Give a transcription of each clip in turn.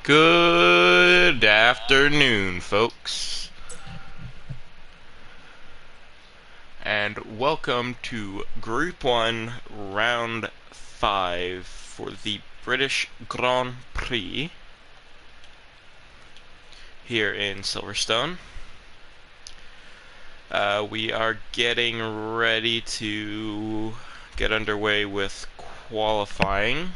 Good afternoon, folks, and welcome to Group 1, Round 5 for the British Grand Prix here in Silverstone. We are getting ready to get underway with qualifying.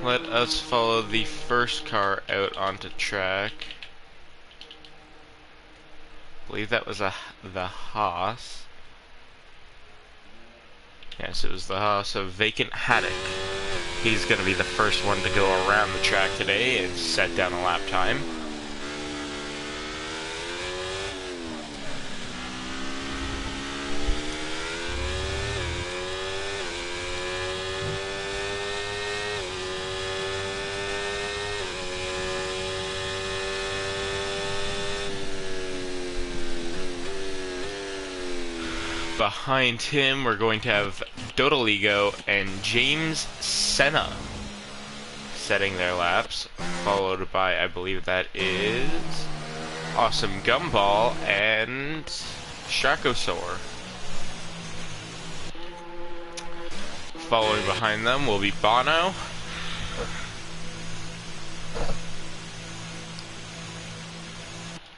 Let us follow the first car out onto track. I believe that was the Haas. Yes, it was the Haas of Vacant Haddock. He's going to be the first one to go around the track today and set down a lap time. Behind him, we're going to have Dodoligo and James Senna setting their laps, followed by, I believe that is Awesome Gumball and Shacosaur. Following behind them will be Bono.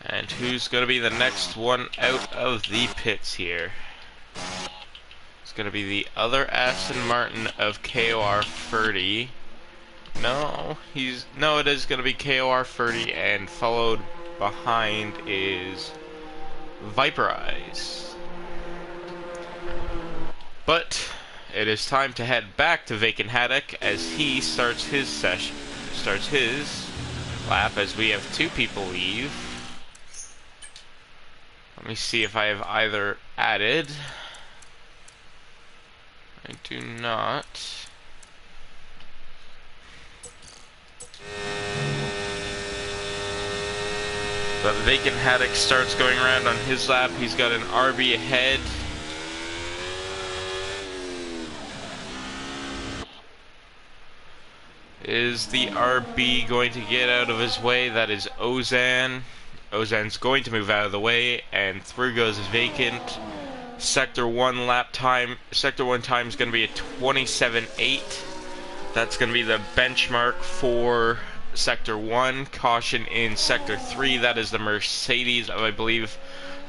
And who's going to be the next one out of the pits here? It's going to be the other Aston Martin of KOR 30. No, it is going to be KOR 30, and followed behind is Viperize. But it is time to head back to Vacant Haddock as he starts his lap, as we have two people leave. Let me see if I have either added. I do not. But Vacant Haddock starts going around on his lap. He's got an RB ahead. Is the RB going to get out of his way? That is Ozan. Ozan's going to move out of the way, and through goes Vacant. Sector 1 time is going to be a 27.8. That's going to be the benchmark for Sector 1. Caution in Sector 3. That is the Mercedes of, I believe,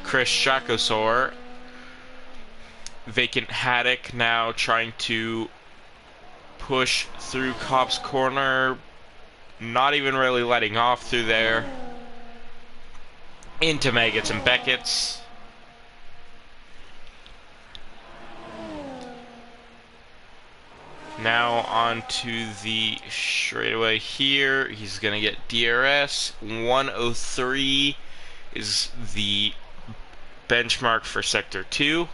Chris Shacosaur. Vacant Haddock now trying to push through Cops Corner. Not even really letting off through there. Into Maggots and Beckett's. Now on to the straightaway here. He's going to get DRS. 103 is the benchmark for Sector 2.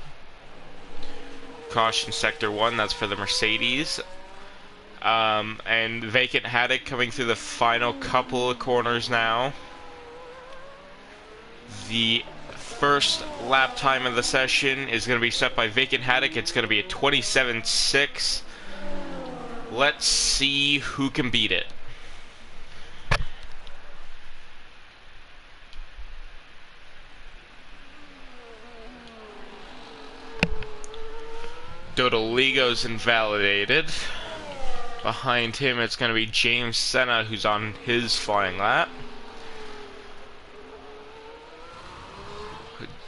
Caution Sector 1, that's for the Mercedes. And Vacant Haddock coming through the final couple of corners now. The first lap time of the session is going to be set by Vacant Haddock. It's going to be a 27.6. Let's see who can beat it. Dodoligo's invalidated. Behind him, it's going to be James Senna, who's on his flying lap.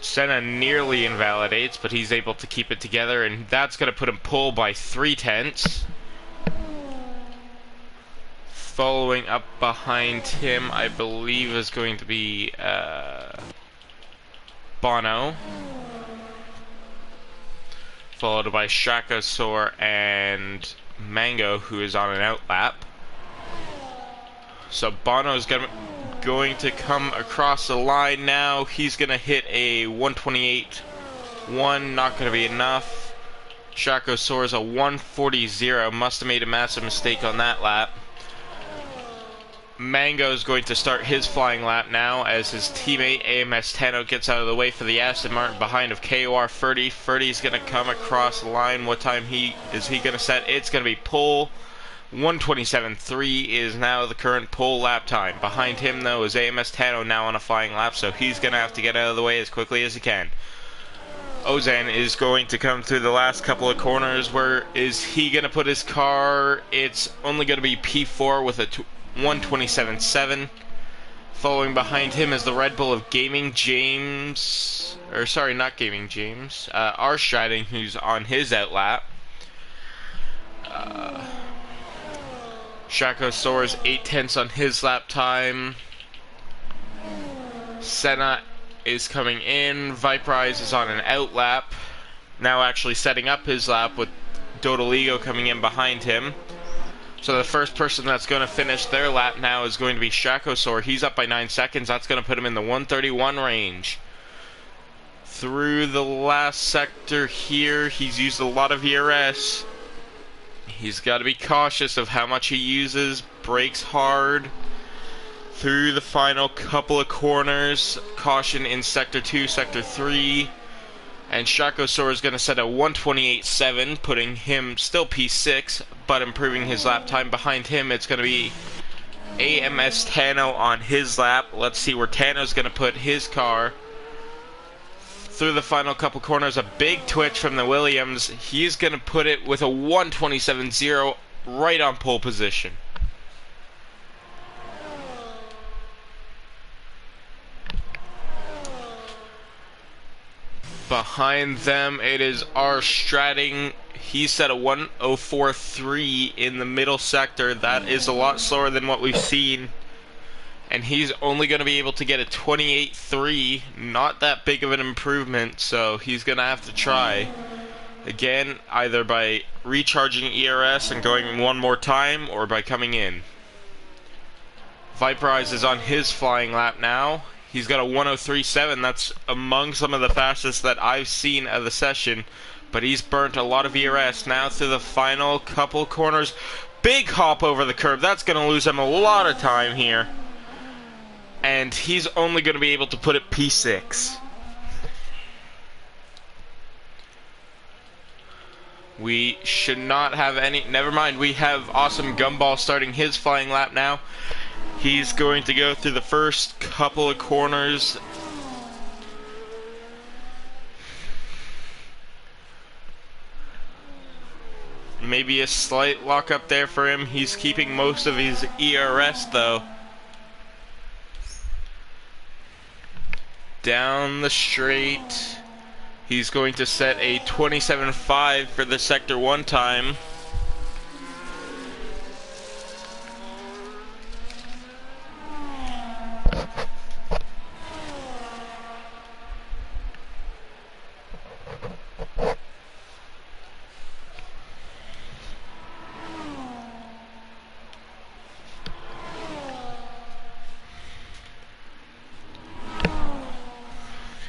Senna nearly invalidates, but he's able to keep it together, and that's going to put him pole by 0.3. Following up behind him, I believe, is going to be Bono. Followed by Shacosaur and Mango, who is on an out lap. So Bono is going to come across the line now. He's going to hit a 128.1, not going to be enough. Shacosaur's a 140.0, must have made a massive mistake on that lap. Mango is going to start his flying lap now as his teammate AMS Tano gets out of the way for the Aston Martin behind of KOR 30. 30 is going to come across the line. What time is he going to set? It's going to be pole. 1:27.3 is now the current pole lap time. Behind him, though, is AMS Tano now on a flying lap, so he's going to have to get out of the way as quickly as he can. Ozan is going to come through the last couple of corners. Where is he going to put his car? It's only going to be P4 with a 1:27.7. Following behind him is the Red Bull of Gaming James, or sorry, not Gaming James, R Striding, who's on his outlap. Shaco soars 8/10 on his lap time. Senna is coming in. Viperize is on an outlap, now actually setting up his lap with Dodoligo coming in behind him. So the first person that's going to finish their lap now is going to be Shacosaur. He's up by 9 seconds. That's going to put him in the 1:31 range. Through the last sector here, he's used a lot of ERS. He's got to be cautious of how much he uses. Brakes hard. Through the final couple of corners. Caution in Sector 2, Sector 3. And Shacosaur is going to set a 1:28.7, putting him still P6, but improving his lap time. Behind him, it's going to be AMS Tano on his lap. Let's see where Tano's going to put his car. Through the final couple corners, a big twitch from the Williams. He's going to put it with a 1:27.0 right on pole position. Behind them, it is R Stratting. He set a 1:04.3 in the middle sector. That is a lot slower than what we've seen. And he's only going to be able to get a 28.3. Not that big of an improvement, so he's going to have to try. Again, either by recharging ERS and going one more time, or by coming in. Viperize is on his flying lap now. He's got a 1:03.7. That's among some of the fastest that I've seen of the session. But he's burnt a lot of ERS. Now through the final couple corners. Big hop over the curb. That's going to lose him a lot of time here. And he's only going to be able to put it P6. We should not have any... Never mind, we have Awesome Gumball starting his flying lap now. He's going to go through the first couple of corners. Maybe a slight lock up there for him. He's keeping most of his ERS though. Down the straight. He's going to set a 27.5 for the Sector 1 time.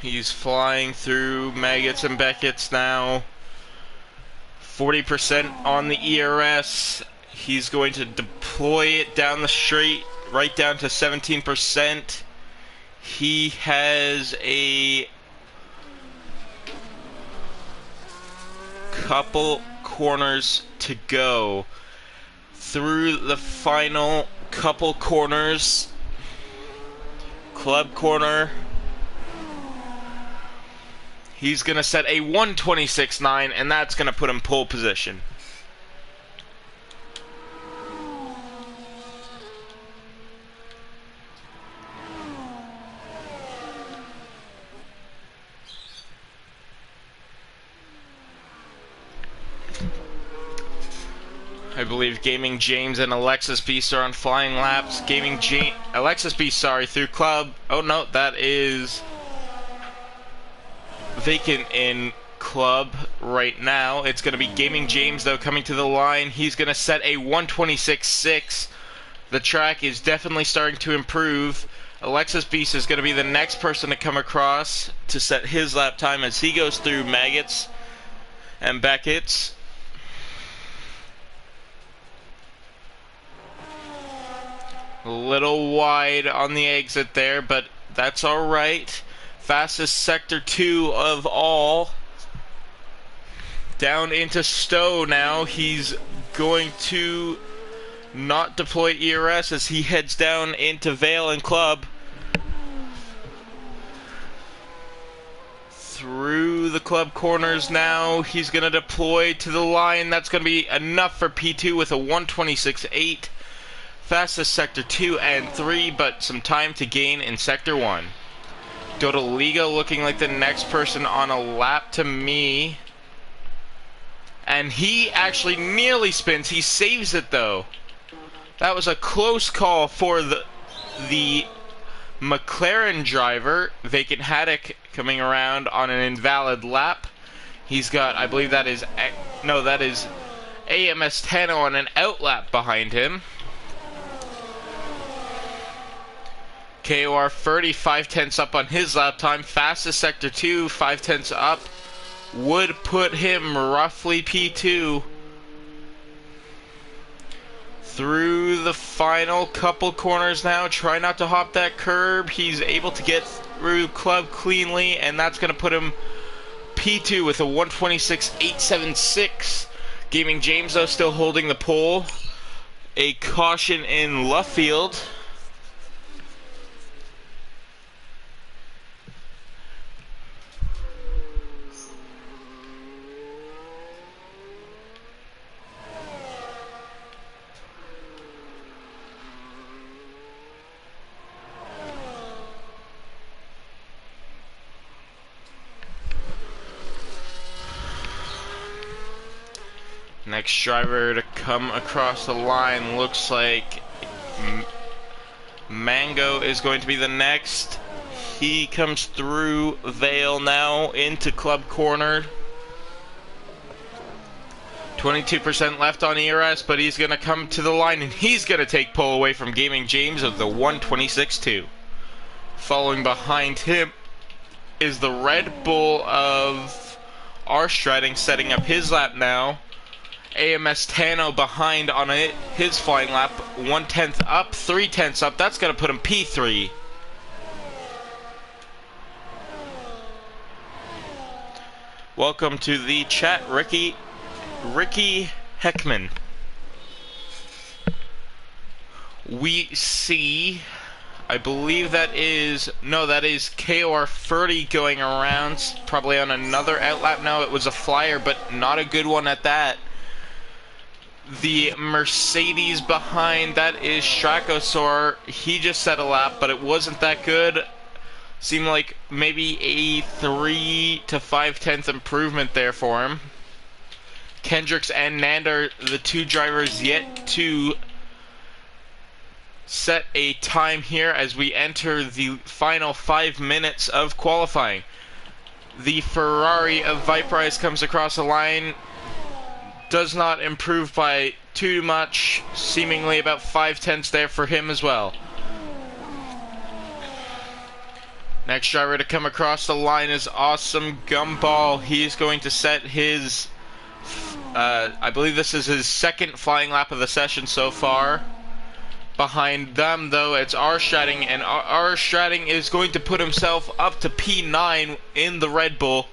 He's flying through Maggots and Beckett's now. 40% on the ERS. He's going to deploy it down the straight, right down to 17%. He has a couple corners to go. Through the final couple corners. Club corner. He's going to set a 1:26.9, and that's going to put him pole position. I believe Gaming James and Alexis Beast are on flying laps. Alexis Beast, sorry, through club. Oh no, that is vacant in club right now. It's going to be Gaming James though coming to the line. He's going to set a 1:26.6. The track is definitely starting to improve. Alexis Beast is going to be the next person to come across to set his lap time as he goes through Maggots and Beckett's. A little wide on the exit there, but that's alright. Fastest sector 2 of all. Down into Stowe now. He's going to not deploy ERS as he heads down into Vale and Club. Through the Club corners now. He's going to deploy to the line. That's going to be enough for P2 with a 126.8. Fastest sector 2 and 3, but some time to gain in sector 1. Dodaliga looking like the next person on a lap to me. And he actually nearly spins. He saves it though. That was a close call for the McLaren driver. Vacant Haddock coming around on an invalid lap. He's got, I believe that is AMS Tano on an outlap behind him. KOR 30, 5/10 up on his lap time. Fastest sector 2, 5/10 up. Would put him roughly P2. Through the final couple corners now. Try not to hop that curb. He's able to get through Club cleanly, and that's going to put him P2 with a 126.876. Gaming James, though, still holding the pole. A caution in Luffield. Next driver to come across the line looks like Mango is going to be the next. He comes through Vale now into Club corner. 22% left on ERS, but he's going to come to the line and he's going to take pole away from Gaming James of the 126.2. Following behind him is the Red Bull of R Stratting setting up his lap now. AMS Tano behind on it, his flying lap, 1/10 up, 3/10 up. That's going to put him P3. Welcome to the chat, Ricky Heckman. We see, I believe that is KOR 30 going around, probably on another outlap now. It was a flyer, but not a good one at that. The Mercedes behind, that is Strakosaur. He just set a lap, but it wasn't that good. Seemed like maybe a 3 to 5/10 improvement there for him. Kendricks and Nanda, the two drivers yet to set a time here as we enter the final 5 minutes of qualifying. The Ferrari of Viperize comes across the line. Does not improve by too much, seemingly about 5/10 there for him as well. Next driver to come across the line is Awesome Gumball. He's going to set his, I believe this is his second flying lap of the session so far. Behind them, though, it's R Stratting, and R Stratting is going to put himself up to P9 in the Red Bull.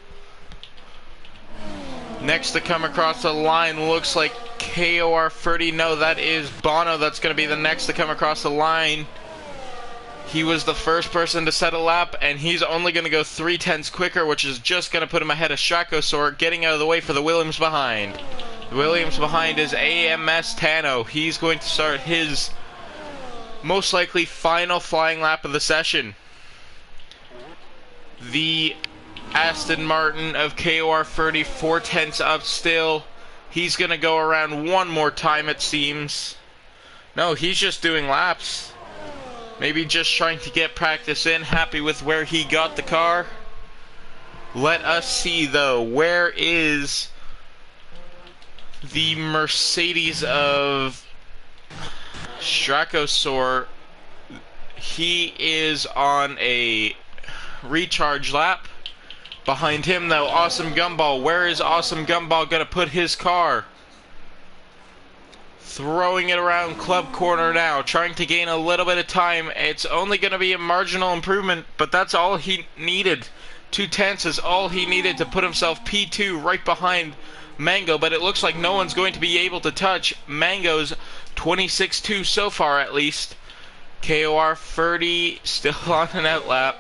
Next to come across the line looks like KOR 30. No, that is Bono. That's going to be the next to come across the line. He was the first person to set a lap, and he's only going to go 3/10 quicker, which is just going to put him ahead of Strakosaur, getting out of the way for the Williams behind. The Williams behind is AMS Tano. He's going to start his most likely final flying lap of the session. The Aston Martin of KOR 30, 4/10 up still. He's going to go around one more time, it seems. No, he's just doing laps. Maybe just trying to get practice in. Happy with where he got the car. Let us see, though. Where is the Mercedes of Strakosaur? He is on a recharge lap. Behind him, though, Awesome Gumball. Where is Awesome Gumball going to put his car? throwing it around club corner now, trying to gain a little bit of time. It's only going to be a marginal improvement, but that's all he needed. 2/10 is all he needed to put himself P2 right behind Mango, but it looks like no one's going to be able to touch Mango's 26-2 so far, at least. KOR 30 still on an outlap.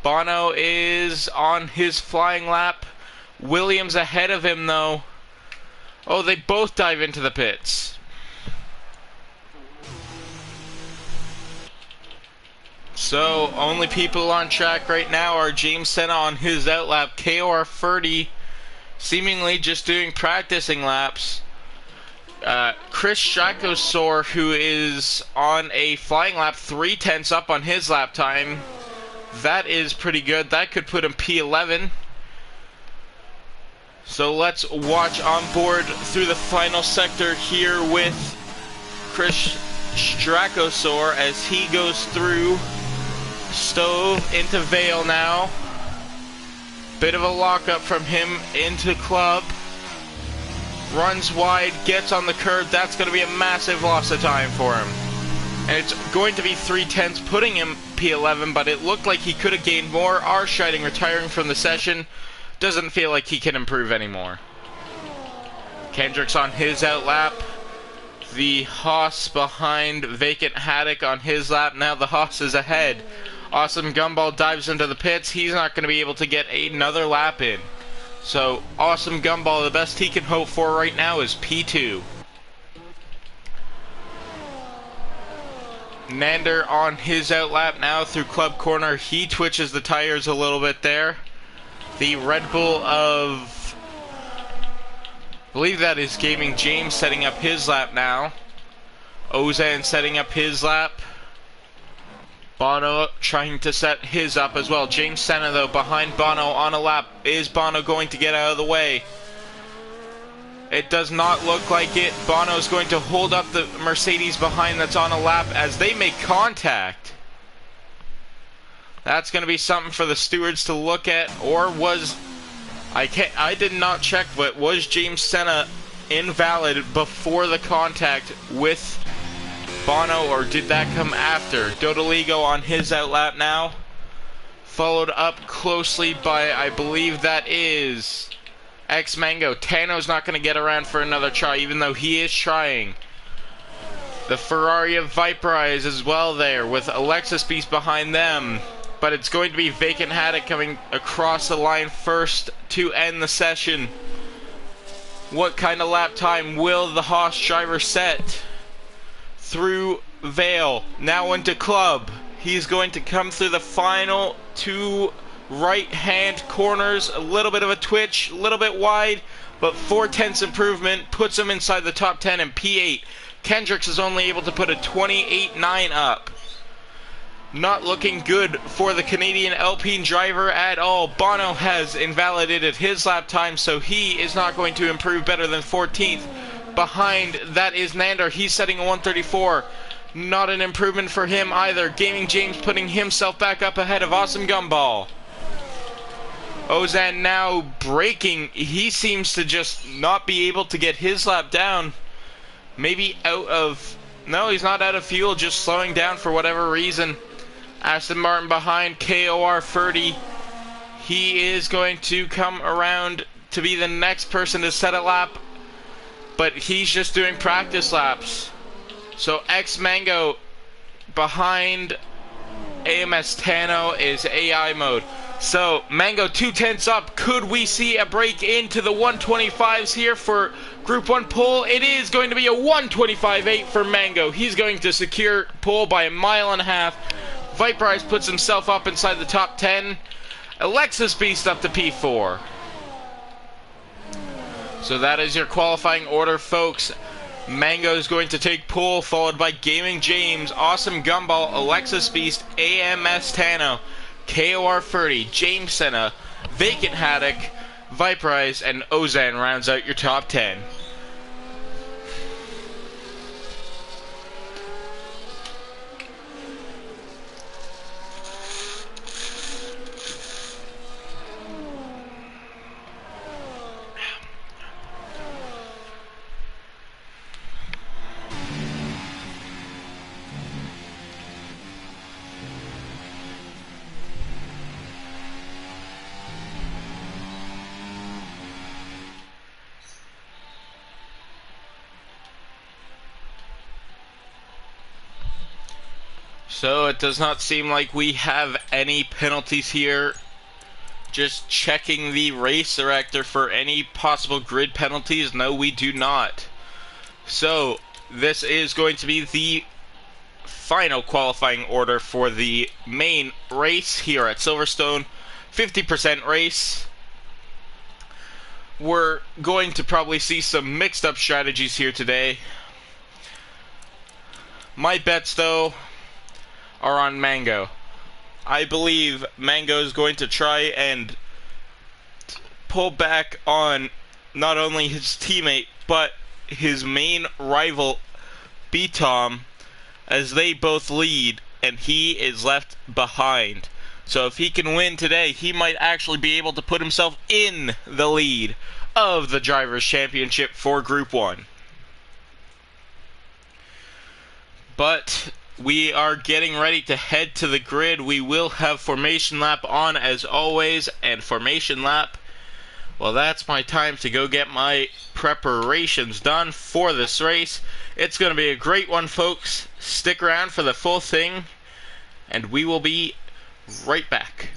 Bono is on his flying lap. Williams ahead of him, though. Oh, they both dive into the pits. So, only people on track right now are James Senna on his outlap. KOR 30 seemingly just doing practicing laps. Chris Shakosor, who is on a flying lap, 3/10 up on his lap time. That is pretty good. That could put him P11. So let's watch on board through the final sector here with Chris Strakosor as he goes through Stove into Vale now. Bit of a lockup from him into Club. Runs wide, gets on the curb. That's going to be a massive loss of time for him. And it's going to be 3/10, putting him P11, but it looked like he could have gained more. Scheiding retiring from the session. Doesn't feel like he can improve anymore. Kendrick's on his outlap. The Haas behind Vacant Haddock on his lap. Now the Haas is ahead. Awesome Gumball dives into the pits. He's not going to be able to get another lap in. So, Awesome Gumball, the best he can hope for right now is P2. Nander on his outlap now through Club Corner. He twitches the tires a little bit there. The Red Bull of... I believe that is Gaming James setting up his lap now. Ozan setting up his lap. Bono trying to set his up as well. James Senna, though, behind Bono on a lap. Is Bono going to get out of the way? It does not look like it. Bono's going to hold up the Mercedes behind that's on a lap as they make contact. That's going to be something for the stewards to look at. Or was... I did not check, but was James Senna invalid before the contact with Bono, or did that come after? Dodoligo on his outlap now. Followed up closely by, I believe that is X-Mango. Tano's not going to get around for another try, even though he is trying. The Ferrari of Viperize as well there, with Alexis Beast behind them. But it's going to be Vacant Haddock coming across the line first to end the session. What kind of lap time will the Haas driver set? Through Vale, now into Club. He's going to come through the final two right-hand corners. A little bit of a twitch, a little bit wide, but 4/10 improvement puts him inside the top 10 in P8. Kendricks is only able to put a 28.9 up. Not looking good for the Canadian Alpine driver at all. Bono has invalidated his lap time, so he is not going to improve better than 14th. Behind that is Nander. He's setting a 134. Not an improvement for him either. Gaming James putting himself back up ahead of Awesome Gumball. Ozan now braking. He seems to just not be able to get his lap down. Maybe out of... No, he's not out of fuel, just slowing down for whatever reason. Aston Martin behind KOR 30. He is going to come around to be the next person to set a lap, but he's just doing practice laps. So X-Mango behind AMS Tano is AI mode. So Mango 2/10 up. Could we see a break into the 125s here for Group 1 pole? It is going to be a 125.8 for Mango. He's going to secure pole by a mile and a half. Viperize puts himself up inside the top 10. Alexis Beast up to P4. So that is your qualifying order, folks. Mango is going to take pole, followed by Gaming James, Awesome Gumball, Alexis Beast, AMS Tano, KOR 30, James Senna, Vacant Haddock, Viperize, and Ozan rounds out your top 10. So it does not seem like we have any penalties here. Just checking the race director for any possible grid penalties. No, we do not. So this is going to be the final qualifying order for the main race here at Silverstone. 50% race. We're going to probably see some mixed up strategies here today. My bets, though, are on Mango. I believe Mango is going to try and pull back on not only his teammate, but his main rival, B-Tom, as they both lead, and he is left behind. So if he can win today, he might actually be able to put himself in the lead of the Drivers' Championship for Group 1. But we are getting ready to head to the grid. We will have Formation Lap on as always, and Formation Lap, well, that's my time to go get my preparations done for this race. It's going to be a great one, folks. Stick around for the full thing, and we will be right back.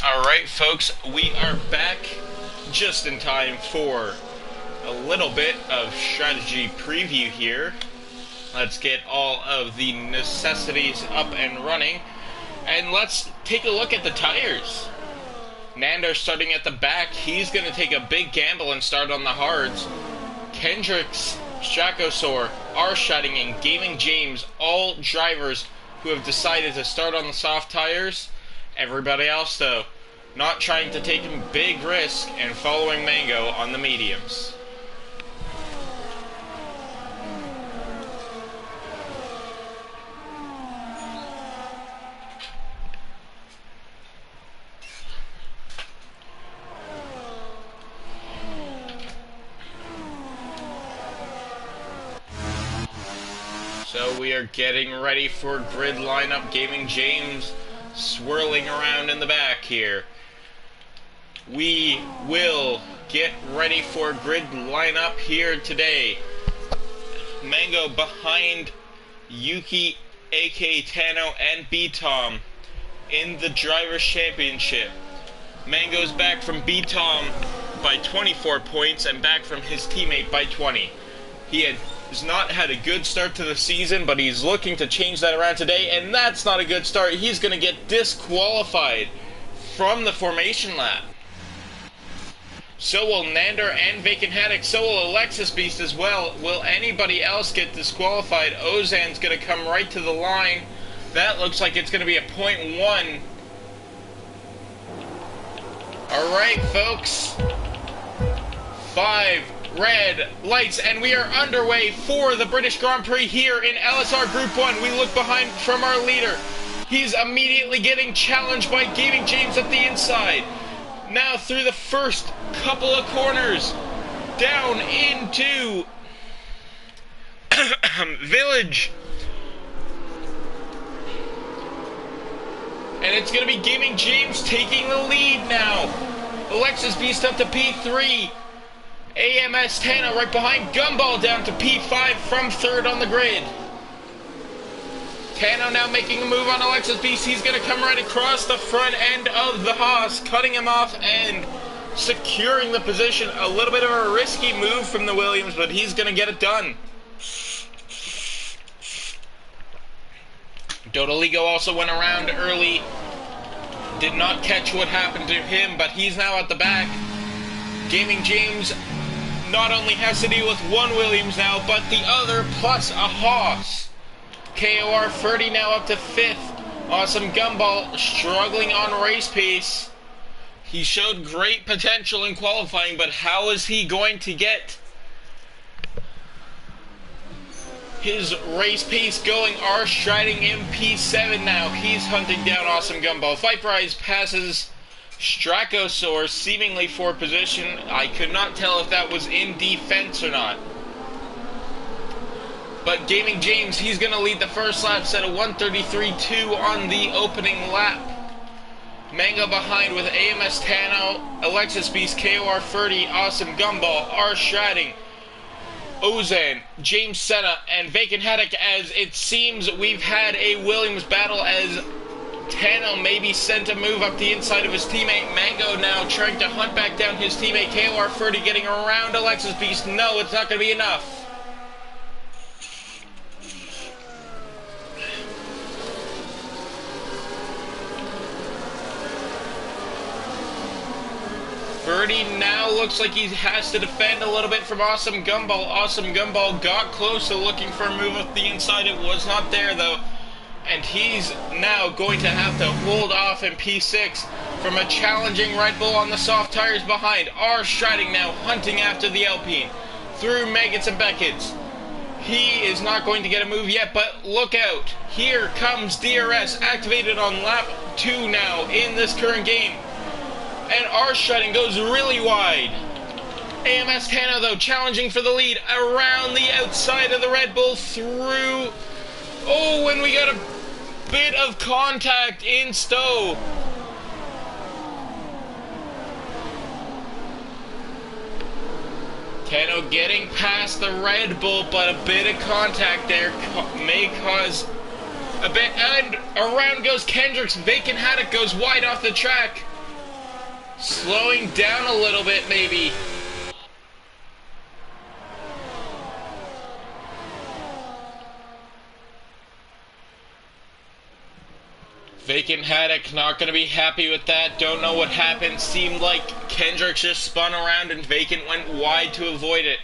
Alright, folks, we are back just in time for a little bit of strategy preview here. Let's get all of the necessities up and running, and let's take a look at the tires. Nando starting at the back. He's going to take a big gamble and start on the hards. Kendricks, Strakosaur, R-Shotting, and Gaming James, all drivers who have decided to start on the soft tires. Everybody else, though, not trying to take a big risk and following Mango on the mediums. So we are getting ready for grid lineup. Gaming James swirling around in the back here. We will get ready for grid lineup here today. Mango behind Yuki, aka Tano, and B-Tom in the Drivers' Championship. Mango's back from B-Tom by 24 points and back from his teammate by 20. He has not had a good start to the season, but he's looking to change that around today, and that's not a good start. He's going to get disqualified from the formation lap. So will Nander and Vacant Haddock. So will Alexis Beast as well. Will anybody else get disqualified? Ozan's going to come right to the line. That looks like it's going to be a .1. Alright, folks. 5 red lights, and we are underway for the British Grand Prix here in LSR Group 1. We look behind from our leader. He's immediately getting challenged by Gaming James at the inside. Now through the first couple of corners, down into Village. And it's going to be Gaming James taking the lead now. Alexis Beast up to P3. AMS Tana right behind Gumball down to P5 from third on the grid. Tano now making a move on Alexis Beast. He's going to come right across the front end of the Haas, cutting him off and securing the position. A little bit of a risky move from the Williams, but he's going to get it done. Dodoligo also went around early. Did not catch what happened to him, but he's now at the back. Gaming James not only has to deal with one Williams now, but the other plus a Haas. KOR 30 now up to 5th. Awesome Gumball struggling on race pace. He showed great potential in qualifying, but how is he going to get his race pace going? R striding in P7 now. He's hunting down Awesome Gumball. Viperize passes Stracosaur seemingly for position. I could not tell if that was in defense or not. But Gaming James, he's going to lead the first lap, set a 1:33.2 on the opening lap. Mango behind with AMS Tano, Alexis Beast, KOR 30, Awesome Gumball, R Striding, Ozan, James Senna, and Vacant Haddock, as it seems we've had a Williams battle as Tano maybe sent a move up the inside of his teammate. Mango now trying to hunt back down his teammate. KOR 30 getting around Alexis Beast. No, it's not going to be enough. Birdie now looks like he has to defend a little bit from Awesome Gumball. Awesome Gumball got close to looking for a move up the inside. It was not there though. And he's now going to have to hold off in P6 from a challenging Red Bull on the soft tires behind. R Striding now hunting after the Alpine through Maggots and Beckett's. He is not going to get a move yet, but look out. Here comes DRS activated on lap 2 now in this current game. And R Striding goes really wide. AMS Tana though challenging for the lead around the outside of the Red Bull through. Oh, and we got a bit of contact in Stowe. Tano getting past the Red Bull, but a bit of contact there may cause a bit. And around goes Kendricks. Vacant Haddock goes wide off the track. Slowing down a little bit, maybe. Vacant Haddock not going to be happy with that. Don't know what happened. Seemed like Kendricks just spun around and Vacant went wide to avoid it.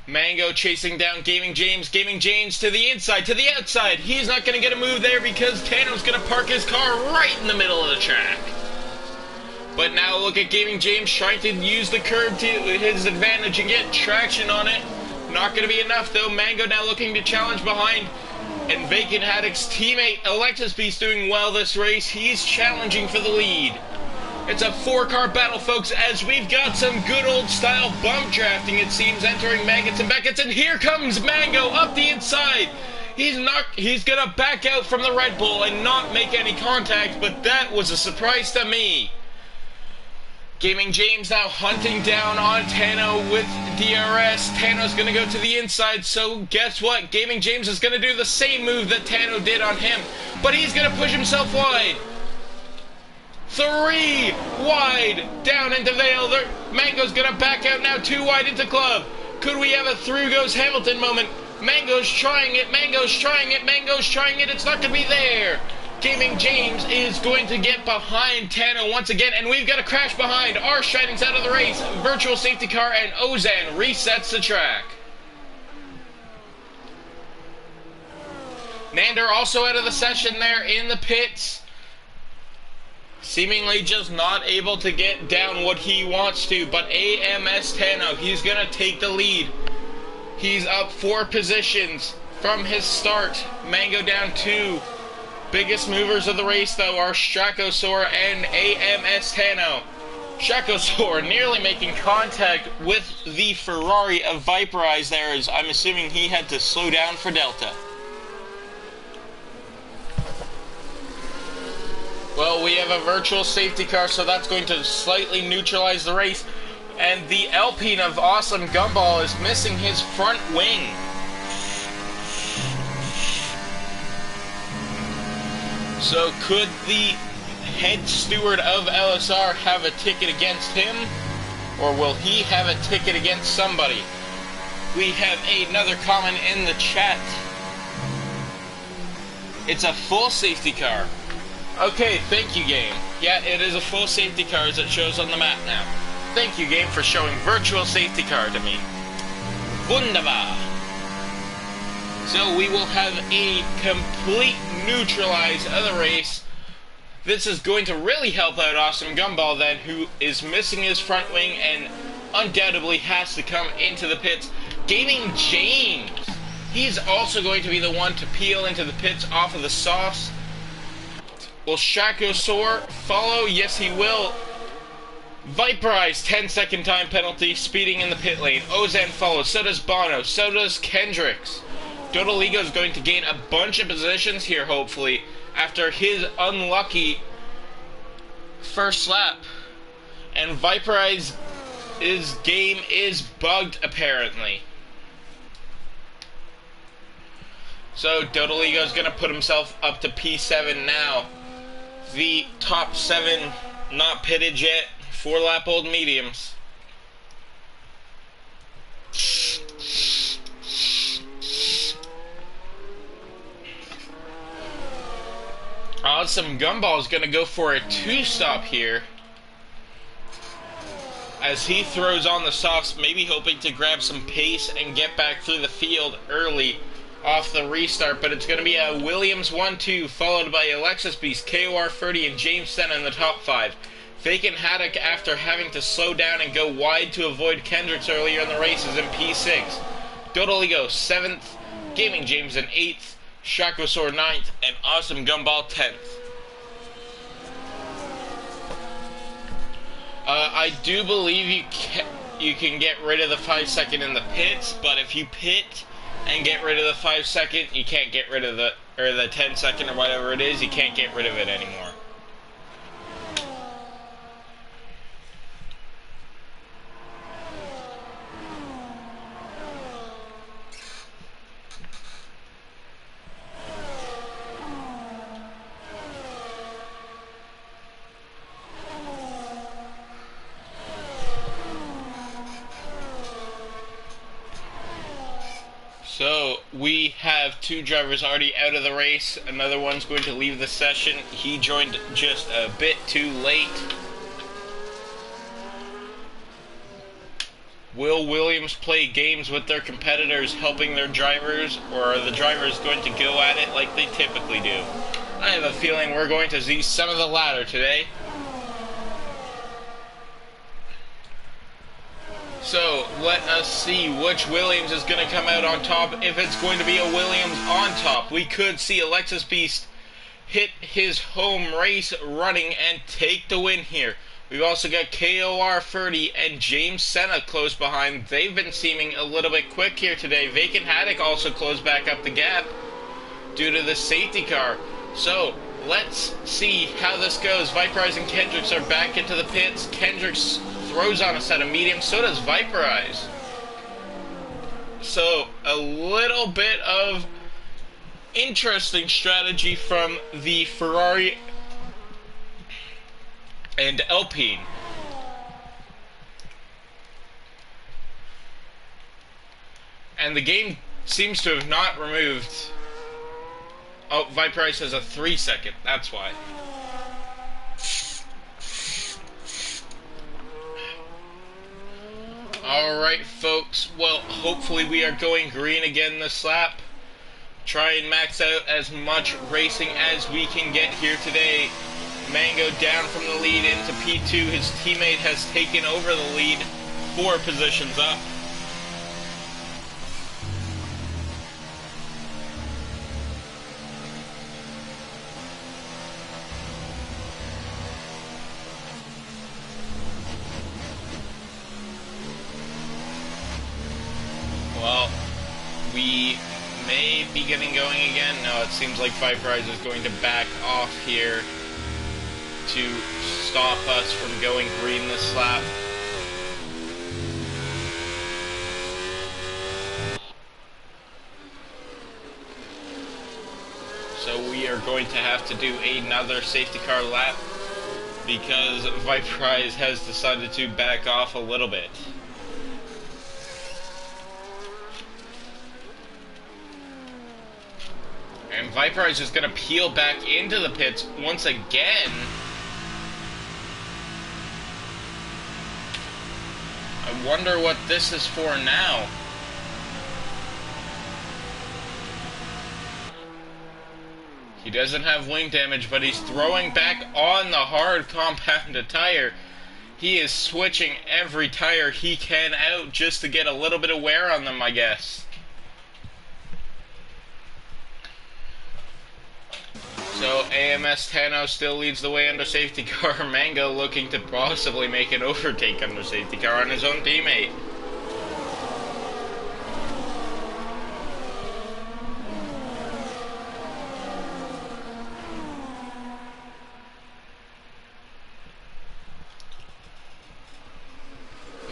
Mango chasing down Gaming James. Gaming James to the inside, to the outside. He's not going to get a move there because Tano's going to park his car right in the middle of the track. But now look at Gaming James trying to use the curb to his advantage and get traction on it. Not going to be enough though. Mango now looking to challenge behind. And Vacant Haddock's teammate Alexis Beast doing well this race. He's challenging for the lead. It's a 4-car battle, folks, as we've got some good old style bump drafting, it seems, entering Maggots and Beckett's. And here comes Mango up the inside. He's gonna back out from the Red Bull and not make any contact, but that was a surprise to me. Gaming James now hunting down on Tano with DRS. Tano's going to go to the inside, so guess what? Gaming James is going to do the same move that Tano did on him, but he's going to push himself wide. 3 wide down into Vale. Mango's going to back out now 2 wide into Club. Could we have a through goes Hamilton moment? Mango's trying it, Mango's trying it, Mango's trying it. It's not going to be there. Gaming James is going to get behind Tano once again, and we've got a crash behind. R Striding's out of the race. Virtual safety car, and Ozan resets the track. Nander also out of the session there in the pits. Seemingly just not able to get down what he wants to, but AMS Tano, he's going to take the lead. He's up 4 positions from his start. Mango down 2. Biggest movers of the race, though, are Stracosaur and AMS Tano. Shakosaur nearly making contact with the Ferrari of Viperize there, as I'm assuming he had to slow down for Delta. Well, we have a virtual safety car, so that's going to slightly neutralize the race. And the Alpine of Awesome Gumball is missing his front wing. So could the head steward of LSR have a ticket against him? Or will he have a ticket against somebody? We have another comment in the chat. It's a full safety car. Okay, thank you, game. Yeah, it is a full safety car as it shows on the map now. Thank you, game, for showing virtual safety car to me. Wunderbar. So we will have a complete neutralize of the race. This is going to really help out Awesome Gumball then, who is missing his front wing and undoubtedly has to come into the pits. Gaming James. He's also going to be the one to peel into the pits off of the softs. Will Shakosaur follow? Yes, he will. Viperize, 10-second time penalty, speeding in the pit lane. Ozan follows, so does Bono, so does Kendricks. Dodoligo is going to gain a bunch of positions here, hopefully, after his unlucky first lap. And Viperize's game is bugged, apparently. So Dodoligo is going to put himself up to P7 now. The top 7 not pitted yet. 4-lap-old mediums. Awesome Gumball is going to go for a 2-stop here. As he throws on the softs, maybe hoping to grab some pace and get back through the field early off the restart. But it's going to be a Williams 1-2, followed by Alexis Beast, KOR 30, and James Senna in the top 5. Vacant Haddock, after having to slow down and go wide to avoid Kendricks earlier in the race, is in P6. Dodoligo 7th, Gaming James in 8th, Shakosaur 9th, and Awesome Gumball 10th. I do believe you can get rid of the 5-second in the pits, but if you pit and get rid of the 5-second, you can't get rid of the 10-second or whatever it is, you can't get rid of it anymore. So we have 2 drivers already out of the race. Another one's going to leave the session. He joined just a bit too late. Will Williams play games with their competitors, helping their drivers, or are the drivers going to go at it like they typically do? I have a feeling we're going to see some of the latter today. So, let us see which Williams is going to come out on top. If it's going to be a Williams on top, we could see Alexis Beast hit his home race running and take the win here. We've also got KOR 30 and James Senna close behind. They've been seeming a little bit quick here today. Vacant Haddock also closed back up the gap due to the safety car. So, let's see how this goes. Viperize and Kendricks are back into the pits. Kendricks throws on a set of mediums, so does Viperize. So, a little bit of interesting strategy from the Ferrari and Alpine. And the game seems to have not removed... Oh, Viperize has a 3-second, that's why. Alright folks, well hopefully we are going green again this lap. Try and max out as much racing as we can get here today. Mango down from the lead into P2. His teammate has taken over the lead 4 positions up. we may be getting going again. No, it seems like Viperize is going to back off here to stop us from going green this lap. So we are going to have to do another safety car lap because Viperize has decided to back off a little bit. And Viperize is going to peel back into the pits once again. I wonder what this is for now. He doesn't have wing damage, but he's throwing back on the hard compounded tire. He is switching every tire he can out just to get a little bit of wear on them, I guess. So AMS Tano still leads the way under safety car. Mango looking to possibly make an overtake under safety car on his own teammate.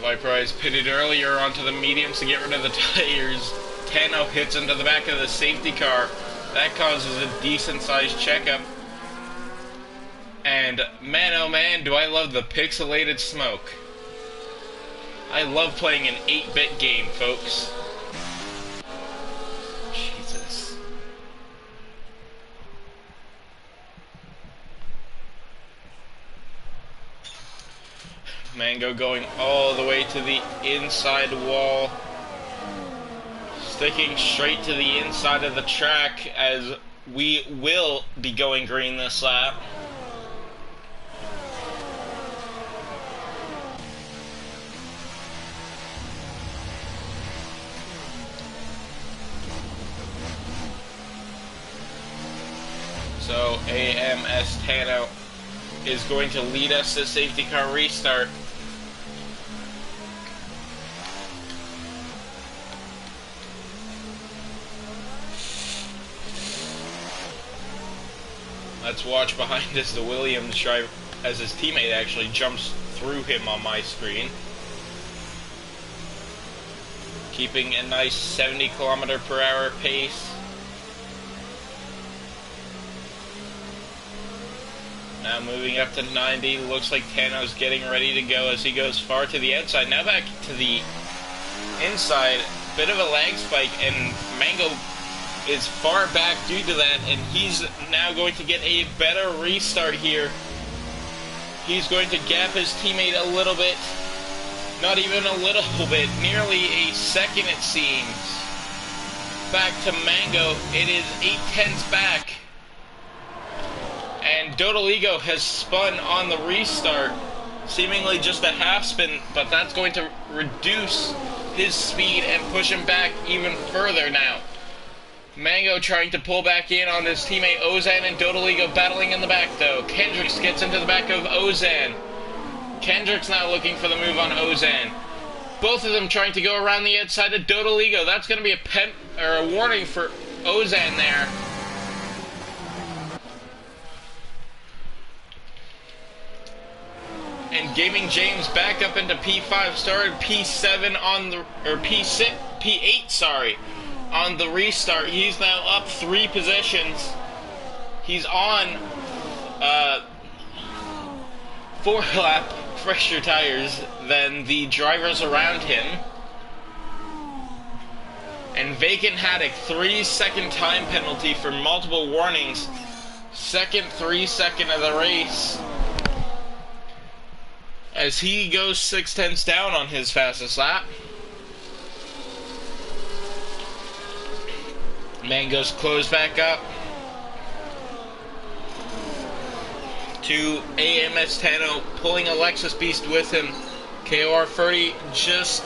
Viperize pitted earlier onto the mediums to get rid of the tires. Tano hits into the back of the safety car. That causes a decent sized checkup. And man oh man, do I love the pixelated smoke. I love playing an 8-bit game, folks. Jesus. Mango going all the way to the inside wall. Sticking straight to the inside of the track as we will be going green this lap. So AMS Tano is going to lead us to safety car restart. Let's watch behind as the Williams driver, as his teammate actually jumps through him on my screen. Keeping a nice 70km/h pace. Now moving up to 90, looks like Tano's getting ready to go as he goes far to the outside. Now back to the inside, bit of a lag spike, and Mango is far back due to that, and he's now going to get a better restart here. He's going to gap his teammate a little bit. Not even a little bit, nearly a second it seems. Back to Mango, it is 8/10 back. And Dodoligo has spun on the restart, seemingly just a half spin, but that's going to reduce his speed and push him back even further now. Mango trying to pull back in on his teammate Ozan, and Dodoligo battling in the back though. Kendricks gets into the back of Ozan. Kendricks now looking for the move on Ozan. Both of them trying to go around the outside of Dodoligo. That's going to be a warning for Ozan there. And Gaming James back up into P5, started P7 on the, or P6, P8, sorry, on the restart. He's now up 3 positions. He's on 4-lap fresher tires than the drivers around him. And Vacant had a 3-second time penalty for multiple warnings. Second 3-second of the race, as he goes 6/10 down on his fastest lap. Mango's closed back up to AMS Tano, pulling Alexis Beast with him. KOR 30 just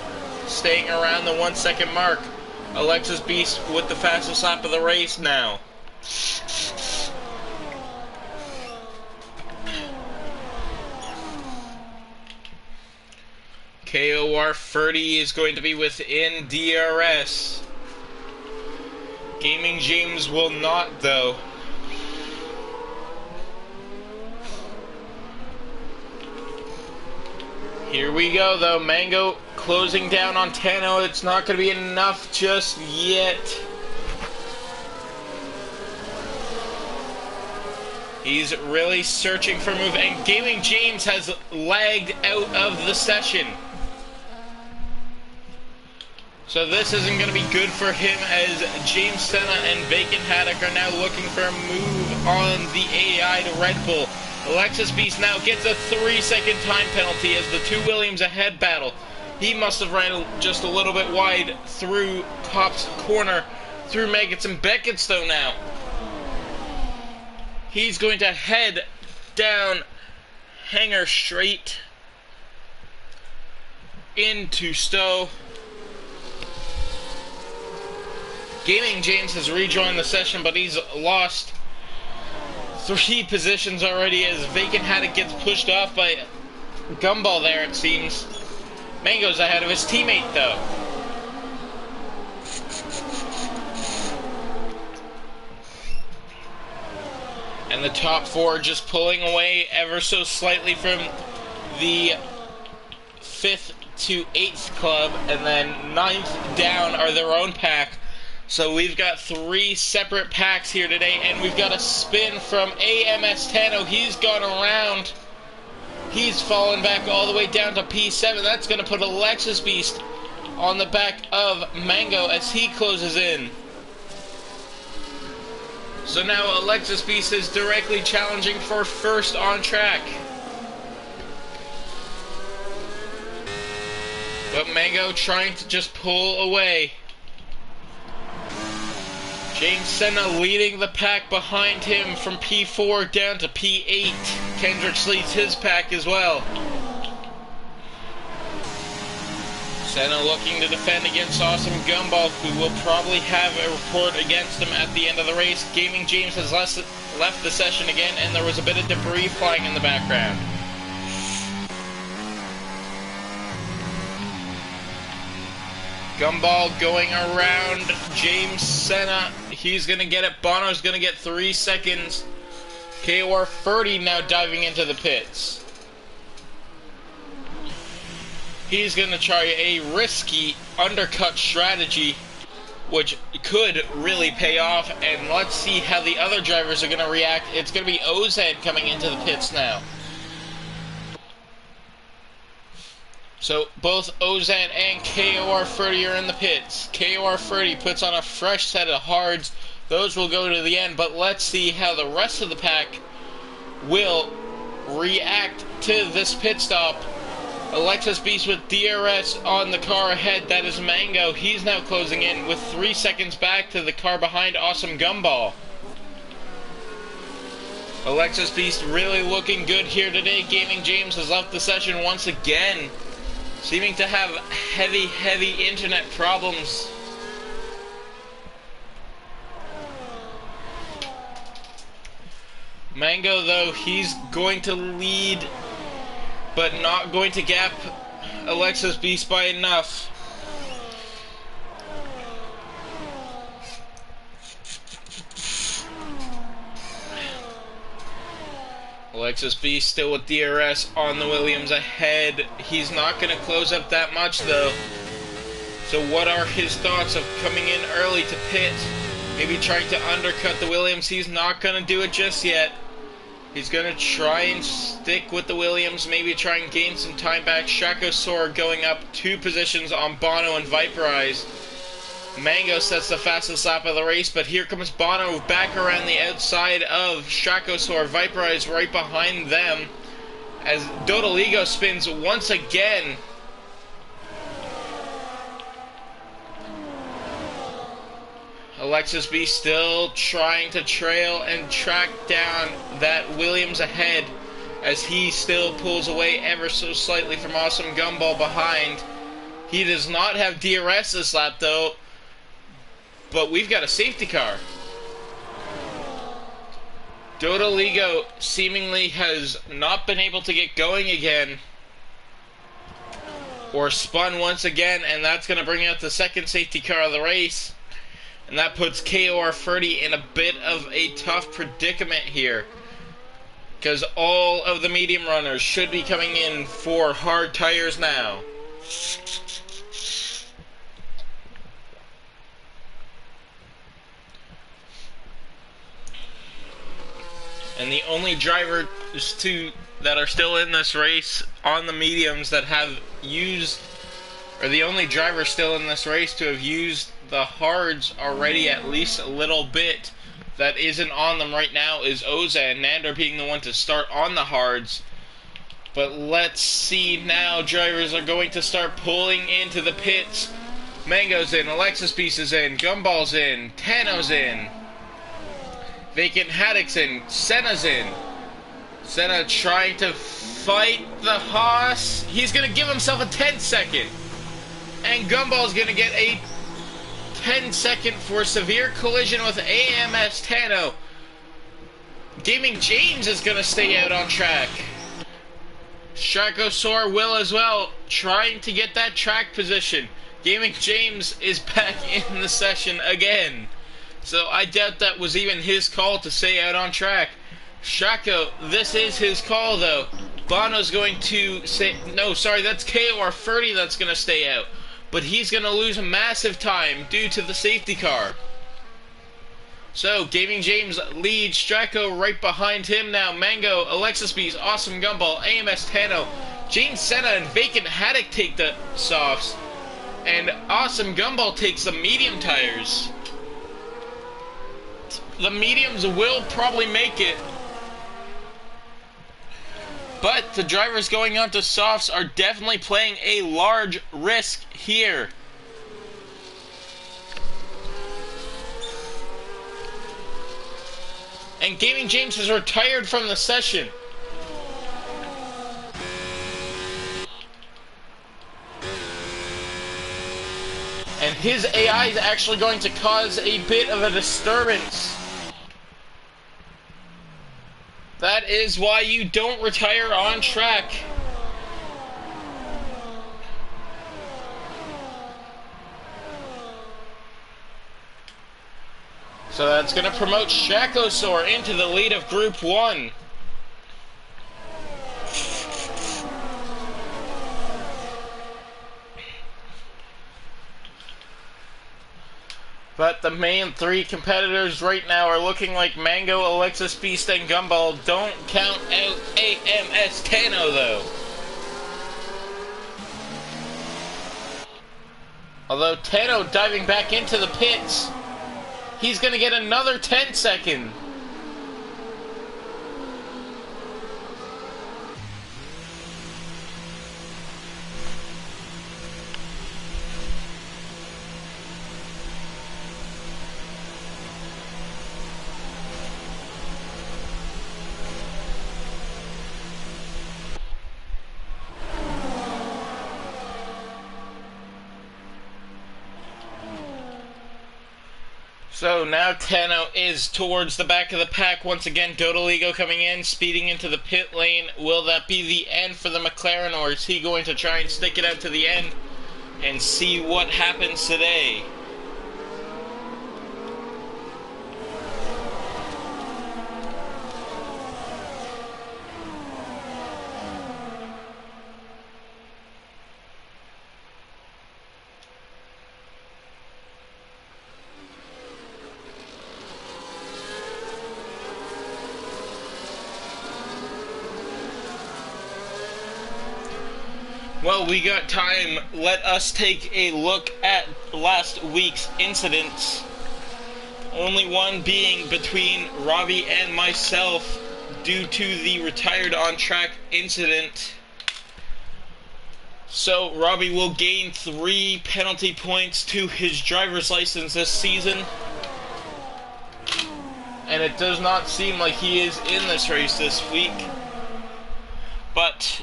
staying around the 1 second mark. Alexis Beast with the fastest lap of the race now. KOR 30 is going to be within DRS. Gaming James will not, though. Here we go, though. Mango closing down on Tano. It's not going to be enough just yet. He's really searching for a move, and Gaming James has lagged out of the session. So this isn't going to be good for him, as James Senna and Vacant Haddock are now looking for a move on the AI to Red Bull. Alexis Beast now gets a 3-second time penalty as the two Williams ahead battle. He must have ran just a little bit wide through Top's corner, through Maggots and Beckett's though now. He's going to head down Hanger straight into Stowe. Gaming James has rejoined the session, but he's lost 3 positions already as Vacant Haddock gets pushed off by Gumball there, it seems. Mango's ahead of his teammate, though. And the top 4 just pulling away ever so slightly from the 5th to 8th club, and then 9th down are their own pack. So we've got 3 separate packs here today, and we've got a spin from AMS Tano. He's gone around. He's fallen back all the way down to P7. That's going to put Alexis Beast on the back of Mango as he closes in. So now Alexis Beast is directly challenging for first on track. But Mango trying to just pull away. James Senna leading the pack behind him from P4 down to P8. Kendricks leads his pack as well. Senna looking to defend against Awesome Gumball, who will probably have a report against him at the end of the race. Gaming James has left the session again, and there was a bit of debris flying in the background. Gumball going around James Senna. He's going to get it. Bono's going to get 3 seconds. KOR 30 now diving into the pits. He's going to try a risky undercut strategy, which could really pay off. And let's see how the other drivers are going to react. It's going to be Ozan coming into the pits now. So both Ozan and KOR 30 are in the pits. KOR 30 puts on a fresh set of hards. Those will go to the end, but let's see how the rest of the pack will react to this pit stop. Alexis Beast with DRS on the car ahead. That is Mango. He's now closing in with 3 seconds back to the car behind Awesome Gumball. Alexis Beast really looking good here today. Gaming James has left the session once again, seeming to have heavy internet problems. Mango, though, he's going to lead, but not going to gap Alexis Beast by enough. Alexis Beast still with DRS on the Williams ahead. He's not going to close up that much, though. So what are his thoughts of coming in early to pit? Maybe trying to undercut the Williams. He's not going to do it just yet. He's going to try and stick with the Williams, maybe try and gain some time back. Shacosaur going up 2 positions on Bono and Viperize. Mango sets the fastest lap of the race, but here comes Bono back around the outside of Shacosaur. Viperize right behind them as Dodoligo spins once again. Alexis B still trying to trail and track down that Williams ahead as he still pulls away ever so slightly from Awesome Gumball behind. He does not have DRS this lap, though, but we've got a safety car. Dodoligo seemingly has not been able to get going again, or spun once again, and that's going to bring out the second safety car of the race. And that puts KOR 30 in a bit of a tough predicament here, because all of the medium runners should be coming in for hard tires now. And the only drivers that are still in this race on the mediums that have used, or the only driver still in this race to have used the hards already at least a little bit that isn't on them right now, is Ozan. Nander being the one to start on the hards. But let's see now, drivers are going to start pulling into the pits. Mango's in, Alexis Piece is in, Gumball's in, Tano's in, Vacant Haddock's in, Senna's in. Senna trying to fight the Haas. He's going to give himself a 10-second. And Gumball's going to get a 10-second for severe collision with AMS Tano. Gaming James is going to stay out on track. Stracosaur will as well, trying to get that track position. Gaming James is back in the session again. So I doubt that was even his call to stay out on track. Straco, this is his call though. Bono's going to say, no, sorry, that's KOR 30 that's going to stay out. But he's going to lose a massive time due to the safety car. So, Gaming James leads, Straco right behind him now. Mango, Alexis Bees, Awesome Gumball, AMS Tano, James Senna and Vacant Haddock take the softs. And Awesome Gumball takes the medium tires. The mediums will probably make it. But the drivers going on to softs are definitely playing a large risk here. And Gaming James has retired from the session. And his AI is actually going to cause a bit of a disturbance. That is why you don't retire on track. So that's going to promote Stracosaur into the lead of Group 1. But the main three competitors right now are looking like Mango, Alexis Beast, and Gumball. Don't count out AMS Tano, though. Although Tano diving back into the pits, he's going to get another 10-second. So now Tano is towards the back of the pack. Once again, Dodoligo coming in, speeding into the pit lane. Will that be the end for the McLaren, or is he going to try and stick it out to the end and see what happens today? Well, we got time. Let us take a look at last week's incidents. Only one being between Robbie and myself due to the retired on track incident. So Robbie will gain 3 penalty points to his driver's license this season. And it does not seem like he is in this race this week. But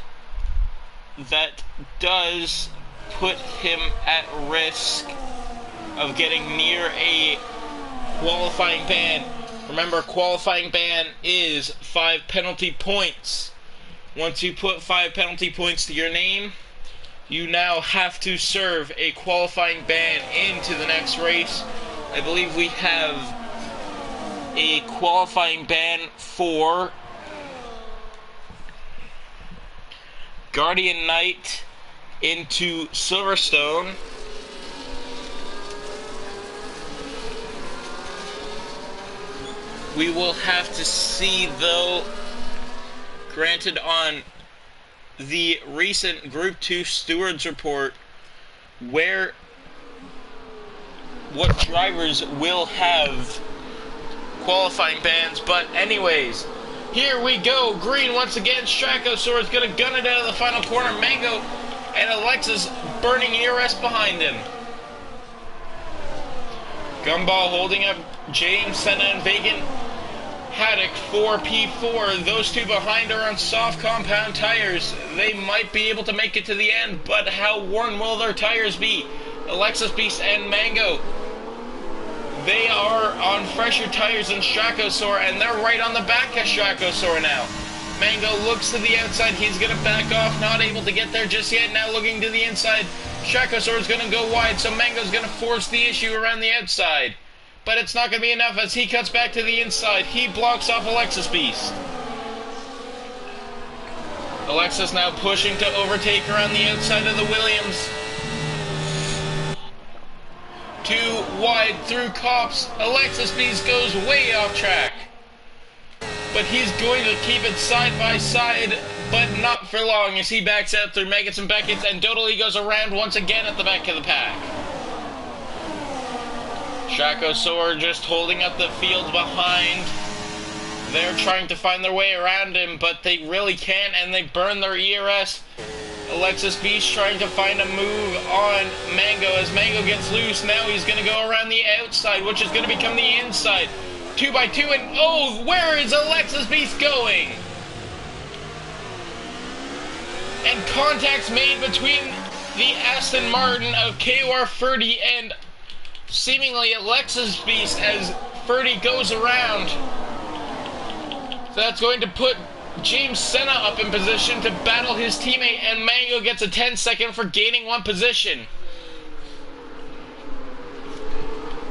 that does put him at risk of getting near a qualifying ban. Remember, qualifying ban is 5 penalty points. Once you put 5 penalty points to your name, you now have to serve a qualifying ban into the next race, I believe we have a qualifying ban for Guardian Knight into Silverstone. We will have to see, though, granted on the recent Group 2 Stewards report, what drivers will have qualifying bans. But anyways, here we go. Green once again. Stracosaur is going to gun it out of the final corner. Mango and Alexis burning ERS behind him. Gumball holding up James, Senna, and Vacant. Haddock 4P4. Those two behind are on soft compound tires. They might be able to make it to the end, but how worn will their tires be? Alexis Beast and Mango, they are on fresher tires than Stracosaur, and they're right on the back of Stracosaur now. Mango looks to the outside. He's going to back off, not able to get there just yet. Now looking to the inside. Stracosaur is going to go wide, so Mango's going to force the issue around the outside. But it's not going to be enough as he cuts back to the inside. He blocks off Alexis Beast. Alexis now pushing to overtake around the outside of the Williams. Too wide through Cops. Alexis Beast goes way off track. But he's going to keep it side by side, but not for long as he backs out through Maggots and Beckett's, and Doodly goes around once again at the back of the pack. Stracosaur just holding up the field behind. They're trying to find their way around him, but they really can't, and they burn their ERS. Alexis Beast trying to find a move on Mango. As Mango gets loose, now he's going to go around the outside, which is going to become the inside. 2x2, and oh, where is Alexis Beast going? And contacts made between the Aston Martin of KOR Ferdy and seemingly Alexis Beast as Ferdy goes around. So that's going to put James Senna up in position to battle his teammate, and Mango gets a 10-second for gaining one position.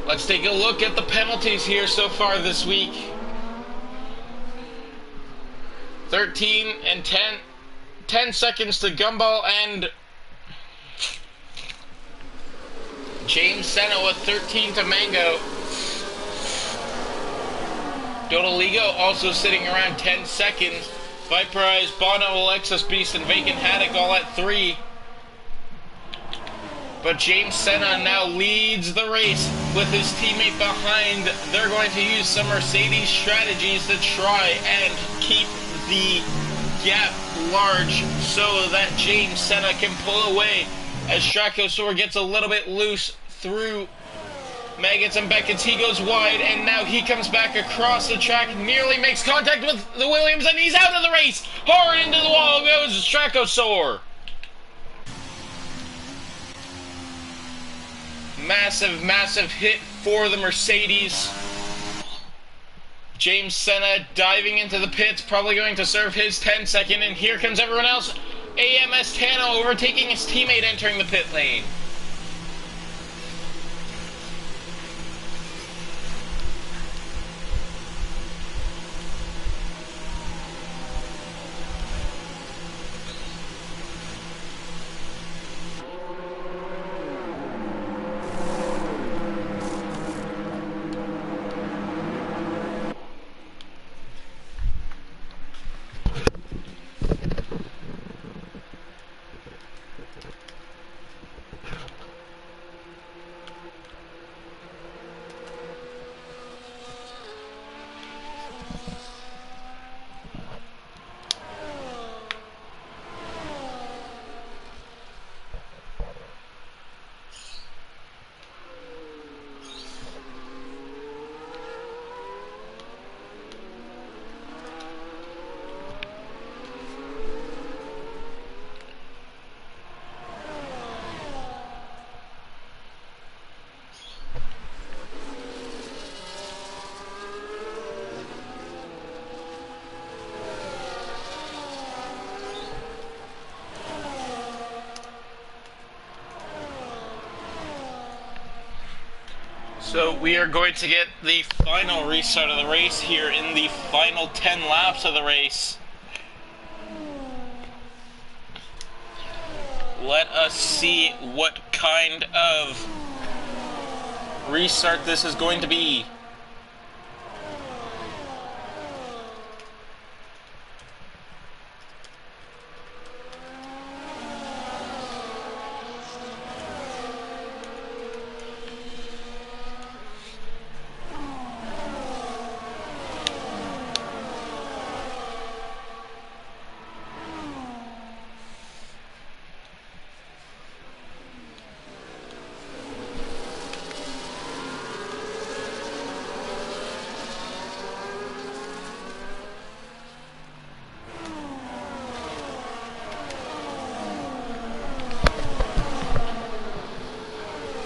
Let's take a look at the penalties here so far this week. 13 and 10. 10 seconds to Gumball and James Senna with 13 to Mango. Dodoligo also sitting around 10 seconds. Viperize, Bono, Alexis Beast, and Vacant Haddock all at 3. But James Senna now leads the race with his teammate behind. They're going to use some Mercedes strategies to try and keep the gap large so that James Senna can pull away as Stracosaur gets a little bit loose through Maggots and Beckett's. He goes wide, and now he comes back across the track, nearly makes contact with the Williams, and he's out of the race. Hard into the wall goes Stracosaur. Massive, massive hit for the Mercedes. James Senna diving into the pits, probably going to serve his 10-second, and here comes everyone else. AMS Tano overtaking his teammate entering the pit lane. So we are going to get the final restart of the race here in the final 10 laps of the race. Let us see what kind of restart this is going to be.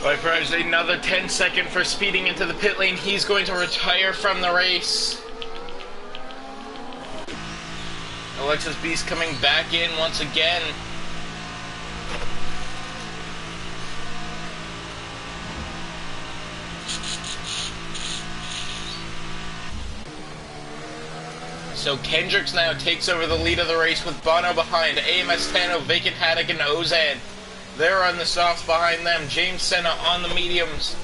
Viper has another 10-second for speeding into the pit lane. He's going to retire from the race. Alexis Beast coming back in once again. So Kendricks now takes over the lead of the race with Bono behind, AMS Tano, Vacant Haddock, and Ozan. They're on the softs behind them. James Senna on the mediums.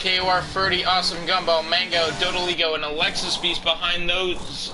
KOR 30, Awesome Gumball, Mango, Dodoligo, and Alexis Beast behind those.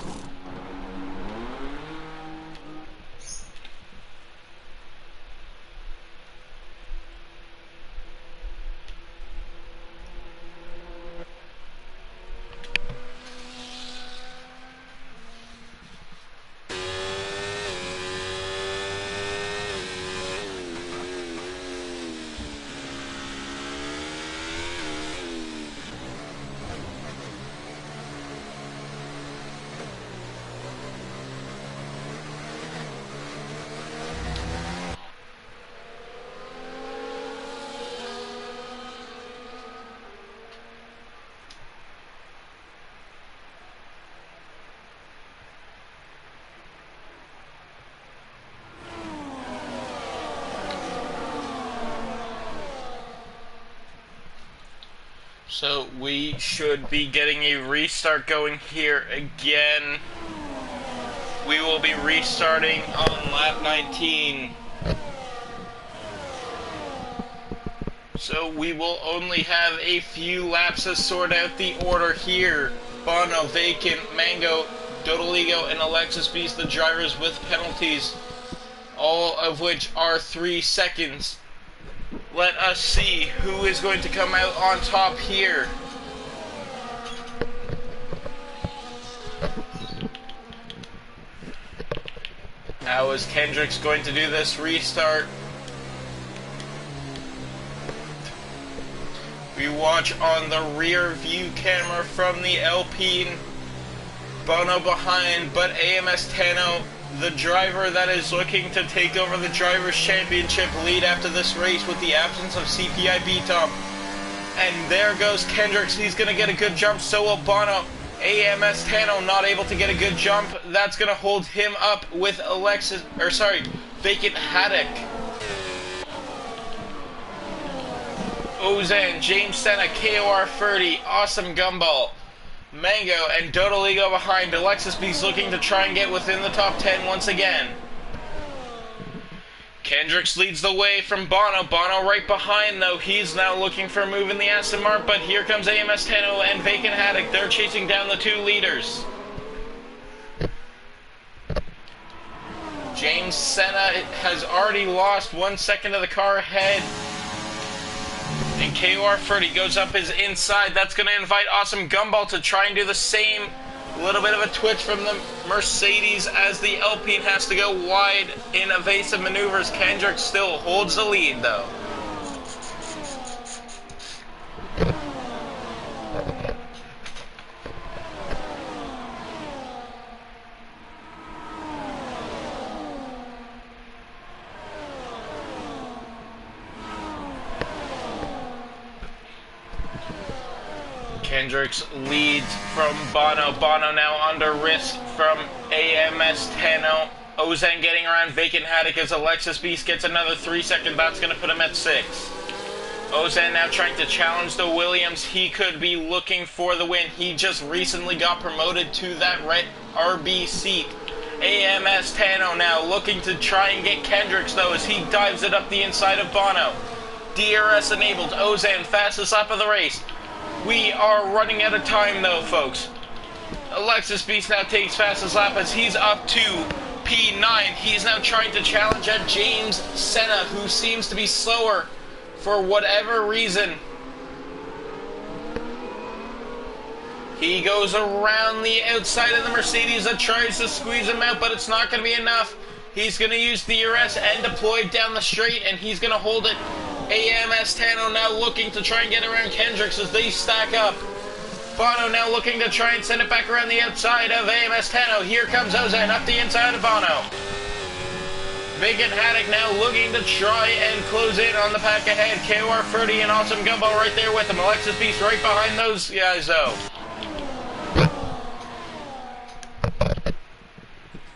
So we should be getting a restart going here again. We will be restarting on lap 19. So we will only have a few laps to sort out the order here. Bono, Vacant, Mango, Dodoligo, and Alexis Beast, the drivers with penalties, all of which are 3 seconds. Let us see who is going to come out on top here. How is Kendricks going to do this restart? We watch on the rear view camera from the Alpine. Bono behind, but AMS Tano, the driver that is looking to take over the Drivers' Championship lead after this race with the absence of CPI B-Top. And there goes Kendricks. He's going to get a good jump. So will Bono. AMS Tano not able to get a good jump. That's going to hold him up with Vacant Haddock. Ozan, James Senna, KOR 30, Awesome Gumball, Mango, and Dodoligo behind. Alexis Beast looking to try and get within the top 10 once again. Kendricks leads the way from Bono. Bono right behind, though. He's now looking for a move in the Aston Martin, but here comes AMS Tano and Vacant Haddock. They're chasing down the 2 leaders. James Senna has already lost 1 second of the car ahead. And KOR 30 goes up his inside. That's going to invite Awesome Gumball to try and do the same. A little bit of a twitch from the Mercedes as the Alpine has to go wide in evasive maneuvers. Kendricks still holds the lead, though. Kendricks leads from Bono. Bono now under risk from AMS Tano. Ozan getting around Vacant Haddock as Alexis Beast gets another 3 seconds. That's going to put him at 6. Ozan now trying to challenge the Williams. He could be looking for the win. He just recently got promoted to that red RB seat. AMS Tano now looking to try and get Kendricks though as he dives it up the inside of Bono. DRS enabled. Ozan fastest lap of the race. We are running out of time though, folks. Alexis Beast now takes fastest lap as he's up to P9. He's now trying to challenge at James Senna, who seems to be slower for whatever reason. He goes around the outside of the Mercedes that tries to squeeze him out, but it's not going to be enough. He's going to use DRS and deploy down the straight, and he's going to hold it. AMS Tano now looking to try and get around Kendricks as they stack up. Bono now looking to try and send it back around the outside of AMS Tano. Here comes Ozan up the inside of Bono. Vacant Haddock now looking to try and close in on the pack ahead. KOR 30 and Awesome Gumball right there with him. Alexis Beast right behind those guys though.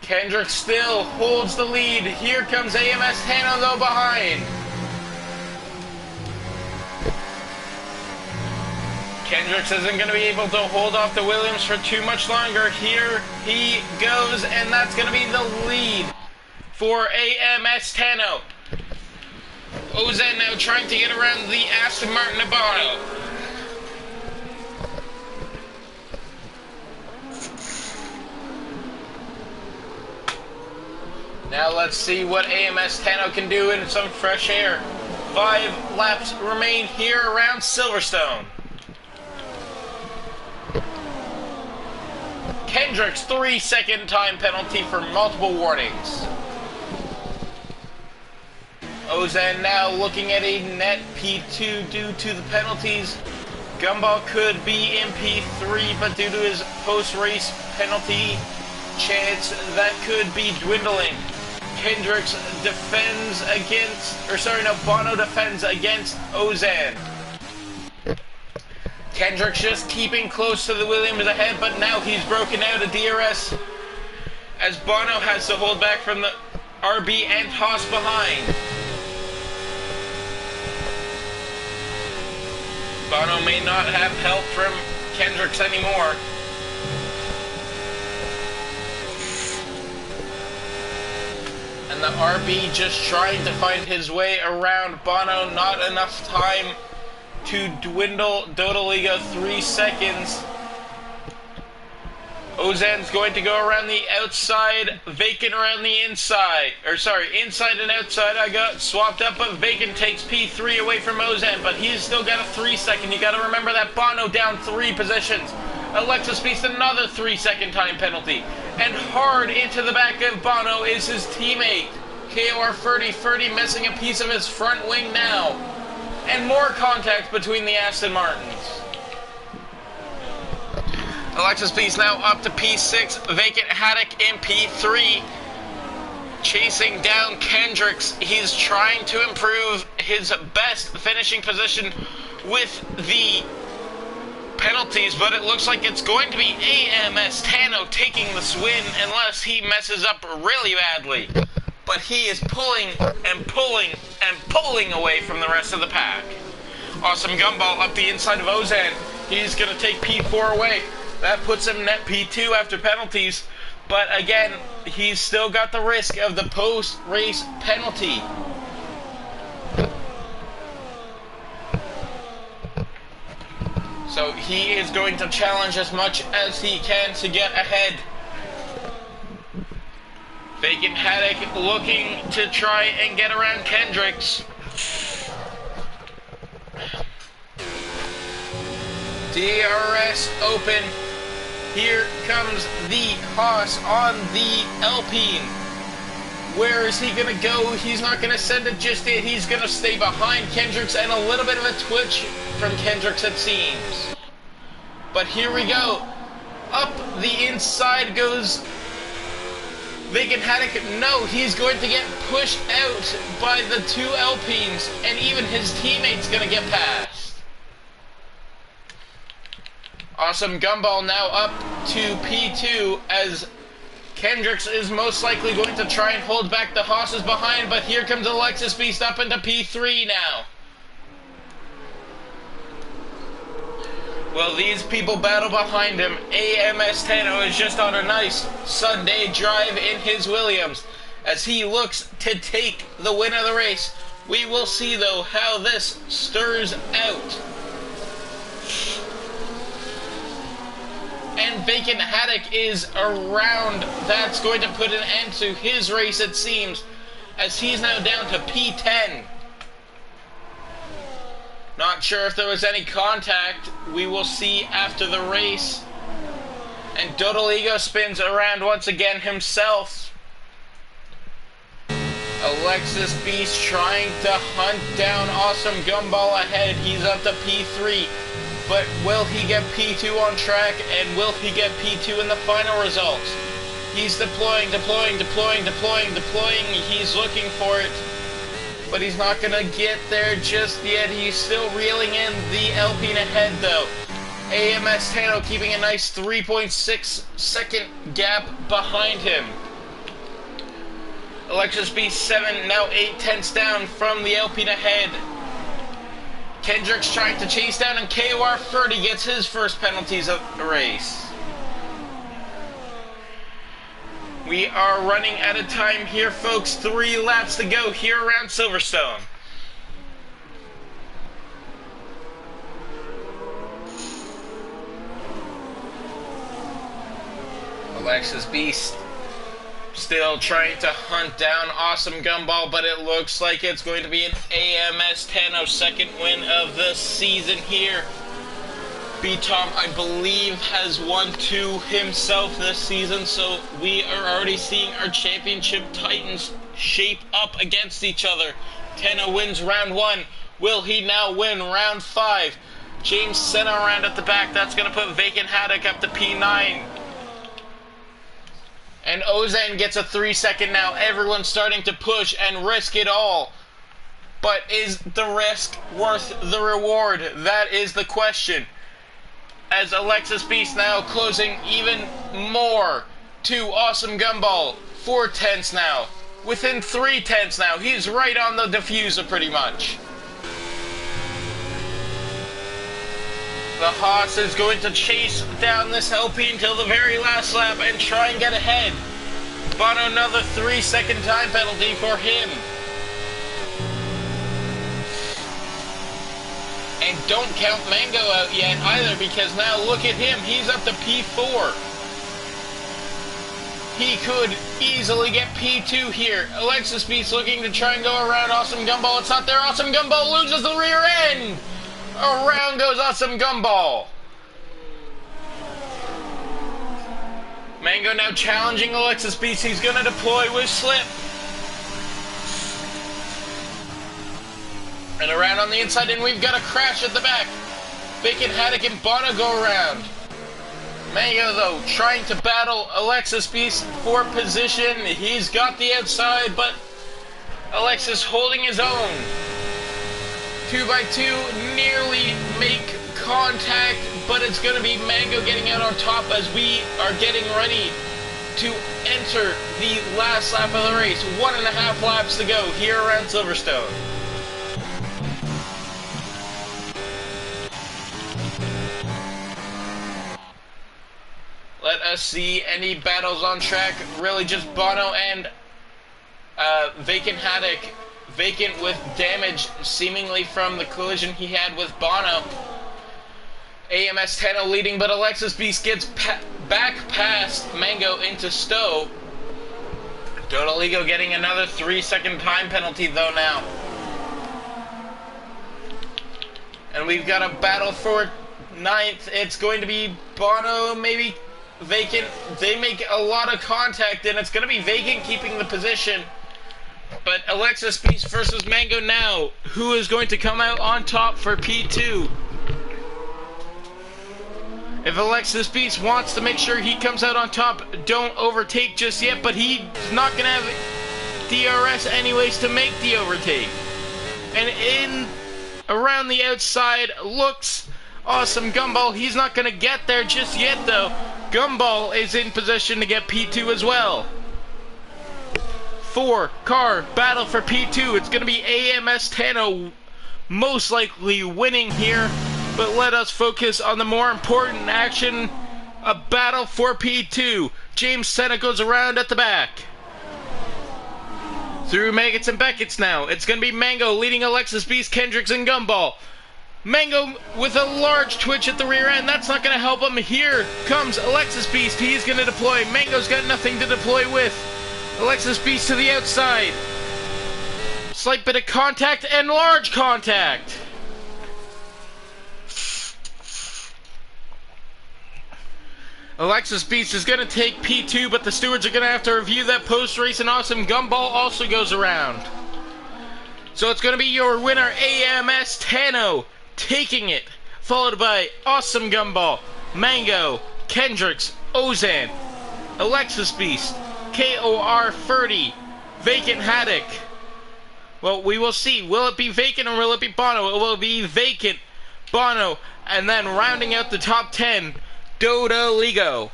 Kendrick still holds the lead. Here comes AMS Tano though behind. Kendricks isn't going to be able to hold off the Williams for too much longer. Here he goes, and that's going to be the lead for AMS Tano. Ozan now trying to get around the Aston Martin Bono. Now let's see what AMS Tano can do in some fresh air. 5 laps remain here around Silverstone. Kendricks 3-second time penalty for multiple warnings. Ozan now looking at a net P2 due to the penalties. Gumball could be in P3, but due to his post-race penalty chance, that could be dwindling. Kendricks defends against, Bono defends against Ozan. Kendricks just keeping close to the Williams ahead, but now he's broken out of DRS as Bono has to hold back from the RB and Haas behind. Bono may not have help from Kendricks anymore. And the RB just trying to find his way around Bono. Not enough time to dwindle Dodaliga 3 seconds. Ozan's going to go around the outside, Vacant around the inside. Inside and outside I got swapped up, but Vacant takes P3 away from Ozan, but he's still got a 3-second. You gotta remember that Bono down 3 positions. Alexis Beast another 3-second time penalty. And hard into the back of Bono is his teammate. KOR 30 missing a piece of his front wing now. And more contact between the Aston Martins. Alexis Beast now up to P6. Vacant Haddock in P3. Chasing down Kendricks. He's trying to improve his best finishing position with the penalties, but it looks like it's going to be AMS Tano taking this win unless he messes up really badly. But he is pulling and pulling and pulling away from the rest of the pack. Awesome Gumball up the inside of Ozan. He's going to take P4 away. That puts him net P2 after penalties. But again, he's still got the risk of the post-race penalty. So he is going to challenge as much as he can to get ahead. Vacant Haddock looking to try and get around Kendricks. DRS open. Here comes the Haas on the Alpine. Where is he going to go? He's not going to send it just yet. He's going to stay behind Kendricks, and a little bit of a twitch from Kendricks it seems. But here we go. Up the inside goes Vacant Haddock. No, he's going to get pushed out by the 2 Alpines, and even his teammate's going to get past. Awesome Gumball now up to P2 as Kendricks is most likely going to try and hold back the Haas's behind, but here comes Alexis Beast up into P3 now. Well, these people battle behind him. AMS Tano is just on a nice Sunday drive in his Williams as he looks to take the win of the race. We will see, though, how this stirs out. And Vacant Haddock is around. That's going to put an end to his race, it seems, as he's now down to P10. Not sure if there was any contact. We will see after the race. And Dodoligo spins around once again himself. Alexis Beast trying to hunt down Awesome Gumball ahead. He's up to P3. But will he get P2 on track? And will he get P2 in the final results? He's deploying. He's looking for it. But he's not going to get there just yet. He's still reeling in the Alpine ahead, though. AMS Tano keeping a nice 3.6 second gap behind him. Alexis Beast 7, now 8 tenths down from the Alpine ahead. Kendrick's trying to chase down, and KOR 30 gets his first penalties of the race. We are running out of time here, folks. 3 laps to go here around Silverstone. Alexis Beast still trying to hunt down Awesome Gumball, but it looks like it's going to be an AMS Tano second win of the season here. B-Tom, I believe, has won 2 himself this season, so we are already seeing our championship titans shape up against each other. Tano wins round 1. Will he now win round 5? James Senna around at the back. That's going to put Vacant Haddock up to P9. And Ozan gets a 3 second now. Everyone's starting to push and risk it all. But is the risk worth the reward? That is the question. As Alexis Beast now closing even more to Awesome Gumball. 4 tenths now. Within 3 tenths now. He's right on the diffuser pretty much. The Haas is going to chase down this LP until the very last lap and try and get ahead. Bono, another 3 second time penalty for him. And don't count Mango out yet either, because now look at him. He's up to P4. He could easily get P2 here. Alexis Beast looking to try and go around Awesome Gumball. It's not there. Awesome Gumball loses the rear end. Around goes Awesome Gumball. Mango now challenging Alexis Beast. He's going to deploy with Slip. And around on the inside, and we've got a crash at the back. Vacant Haddock and Bono go around. Mango, though, trying to battle Alexis Beast for position. He's got the outside, but Alexis holding his own. 2x2 nearly make contact, but it's going to be Mango getting out on top as we are getting ready to enter the last lap of the race. 1.5 laps to go here around Silverstone. Let us see any battles on track. Really just Bono and Vacant Haddock. Vacant with damage seemingly from the collision he had with Bono. AMS Tano leading, but Alexis Beast gets back past Mango into Stowe. Dodoligo getting another 3 second time penalty though now. And we've got a battle for 9th. It's going to be Bono, maybe Vacant. They make a lot of contact, and it's going to be Vacant keeping the position. But Alexis Beast versus Mango now. Who is going to come out on top for P2? If Alexis Beast wants to make sure he comes out on top, don't overtake just yet, but he's not going to have DRS anyways to make the overtake. And in around the outside looks Awesome Gumball. He's not going to get there just yet, though. Gumball is in position to get P2 as well. 4-car battle for P2. It's going to be AMS Tano most likely winning here. But let us focus on the more important action, a battle for P2. James Senna goes around at the back. Through Maggots and Beckett's now. It's going to be Mango leading Alexis Beast, Kendricks, and Gumball. Mango with a large twitch at the rear end. That's not going to help him. Here comes Alexis Beast. He's going to deploy. Mango's got nothing to deploy with. Alexis Beast to the outside. Slight bit of contact and large contact. Alexis Beast is going to take P2, but the stewards are going to have to review that post-race, and Awesome Gumball also goes around. So it's going to be your winner, AMS Tano, taking it, followed by Awesome Gumball, Mango, Kendricks, Ozan, Alexis Beast, KOR 30, Vacant Haddock. Well, we will see. Will it be Vacant or will it be Bono? It will be Vacant, Bono, and then rounding out the top 10, Dota Ligo.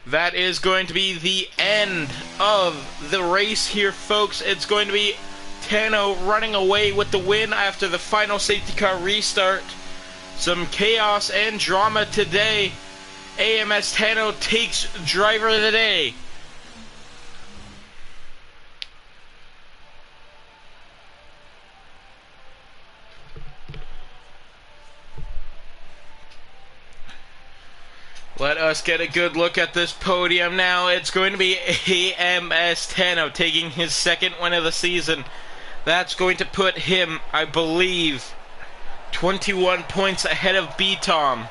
That is going to be the end of the race here, folks. It's going to be Tano running away with the win after the final safety car restart. Some chaos and drama today. AMS Tano takes driver of the day. Let us get a good look at this podium now. It's going to be AMS Tano taking his second win of the season. That's going to put him, I believe, 21 points ahead of B-Tom.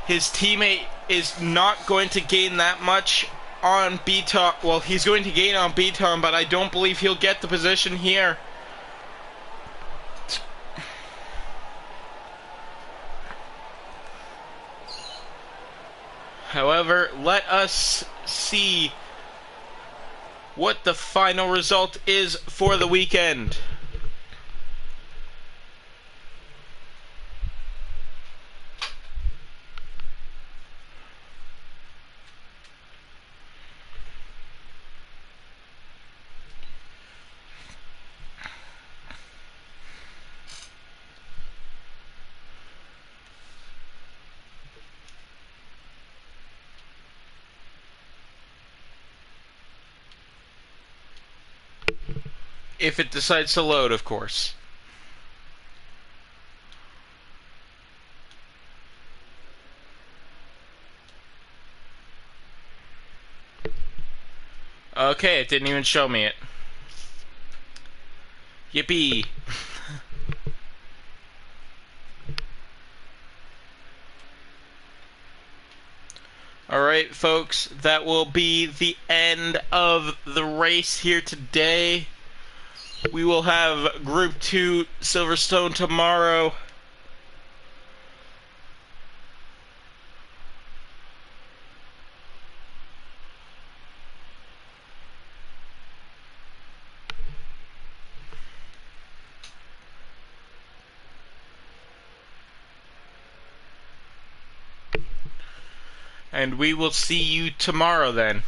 His teammate is not going to gain that much on B-Tom. Well, he's going to gain on B-Tom, but I don't believe he'll get the position here. However, let us see what the final result is for the weekend. If it decides to load, of course. Okay, it didn't even show me it. Yippee. Alright, folks, that will be the end of the race here today. We will have Group 2 Silverstone tomorrow. And we will see you tomorrow then.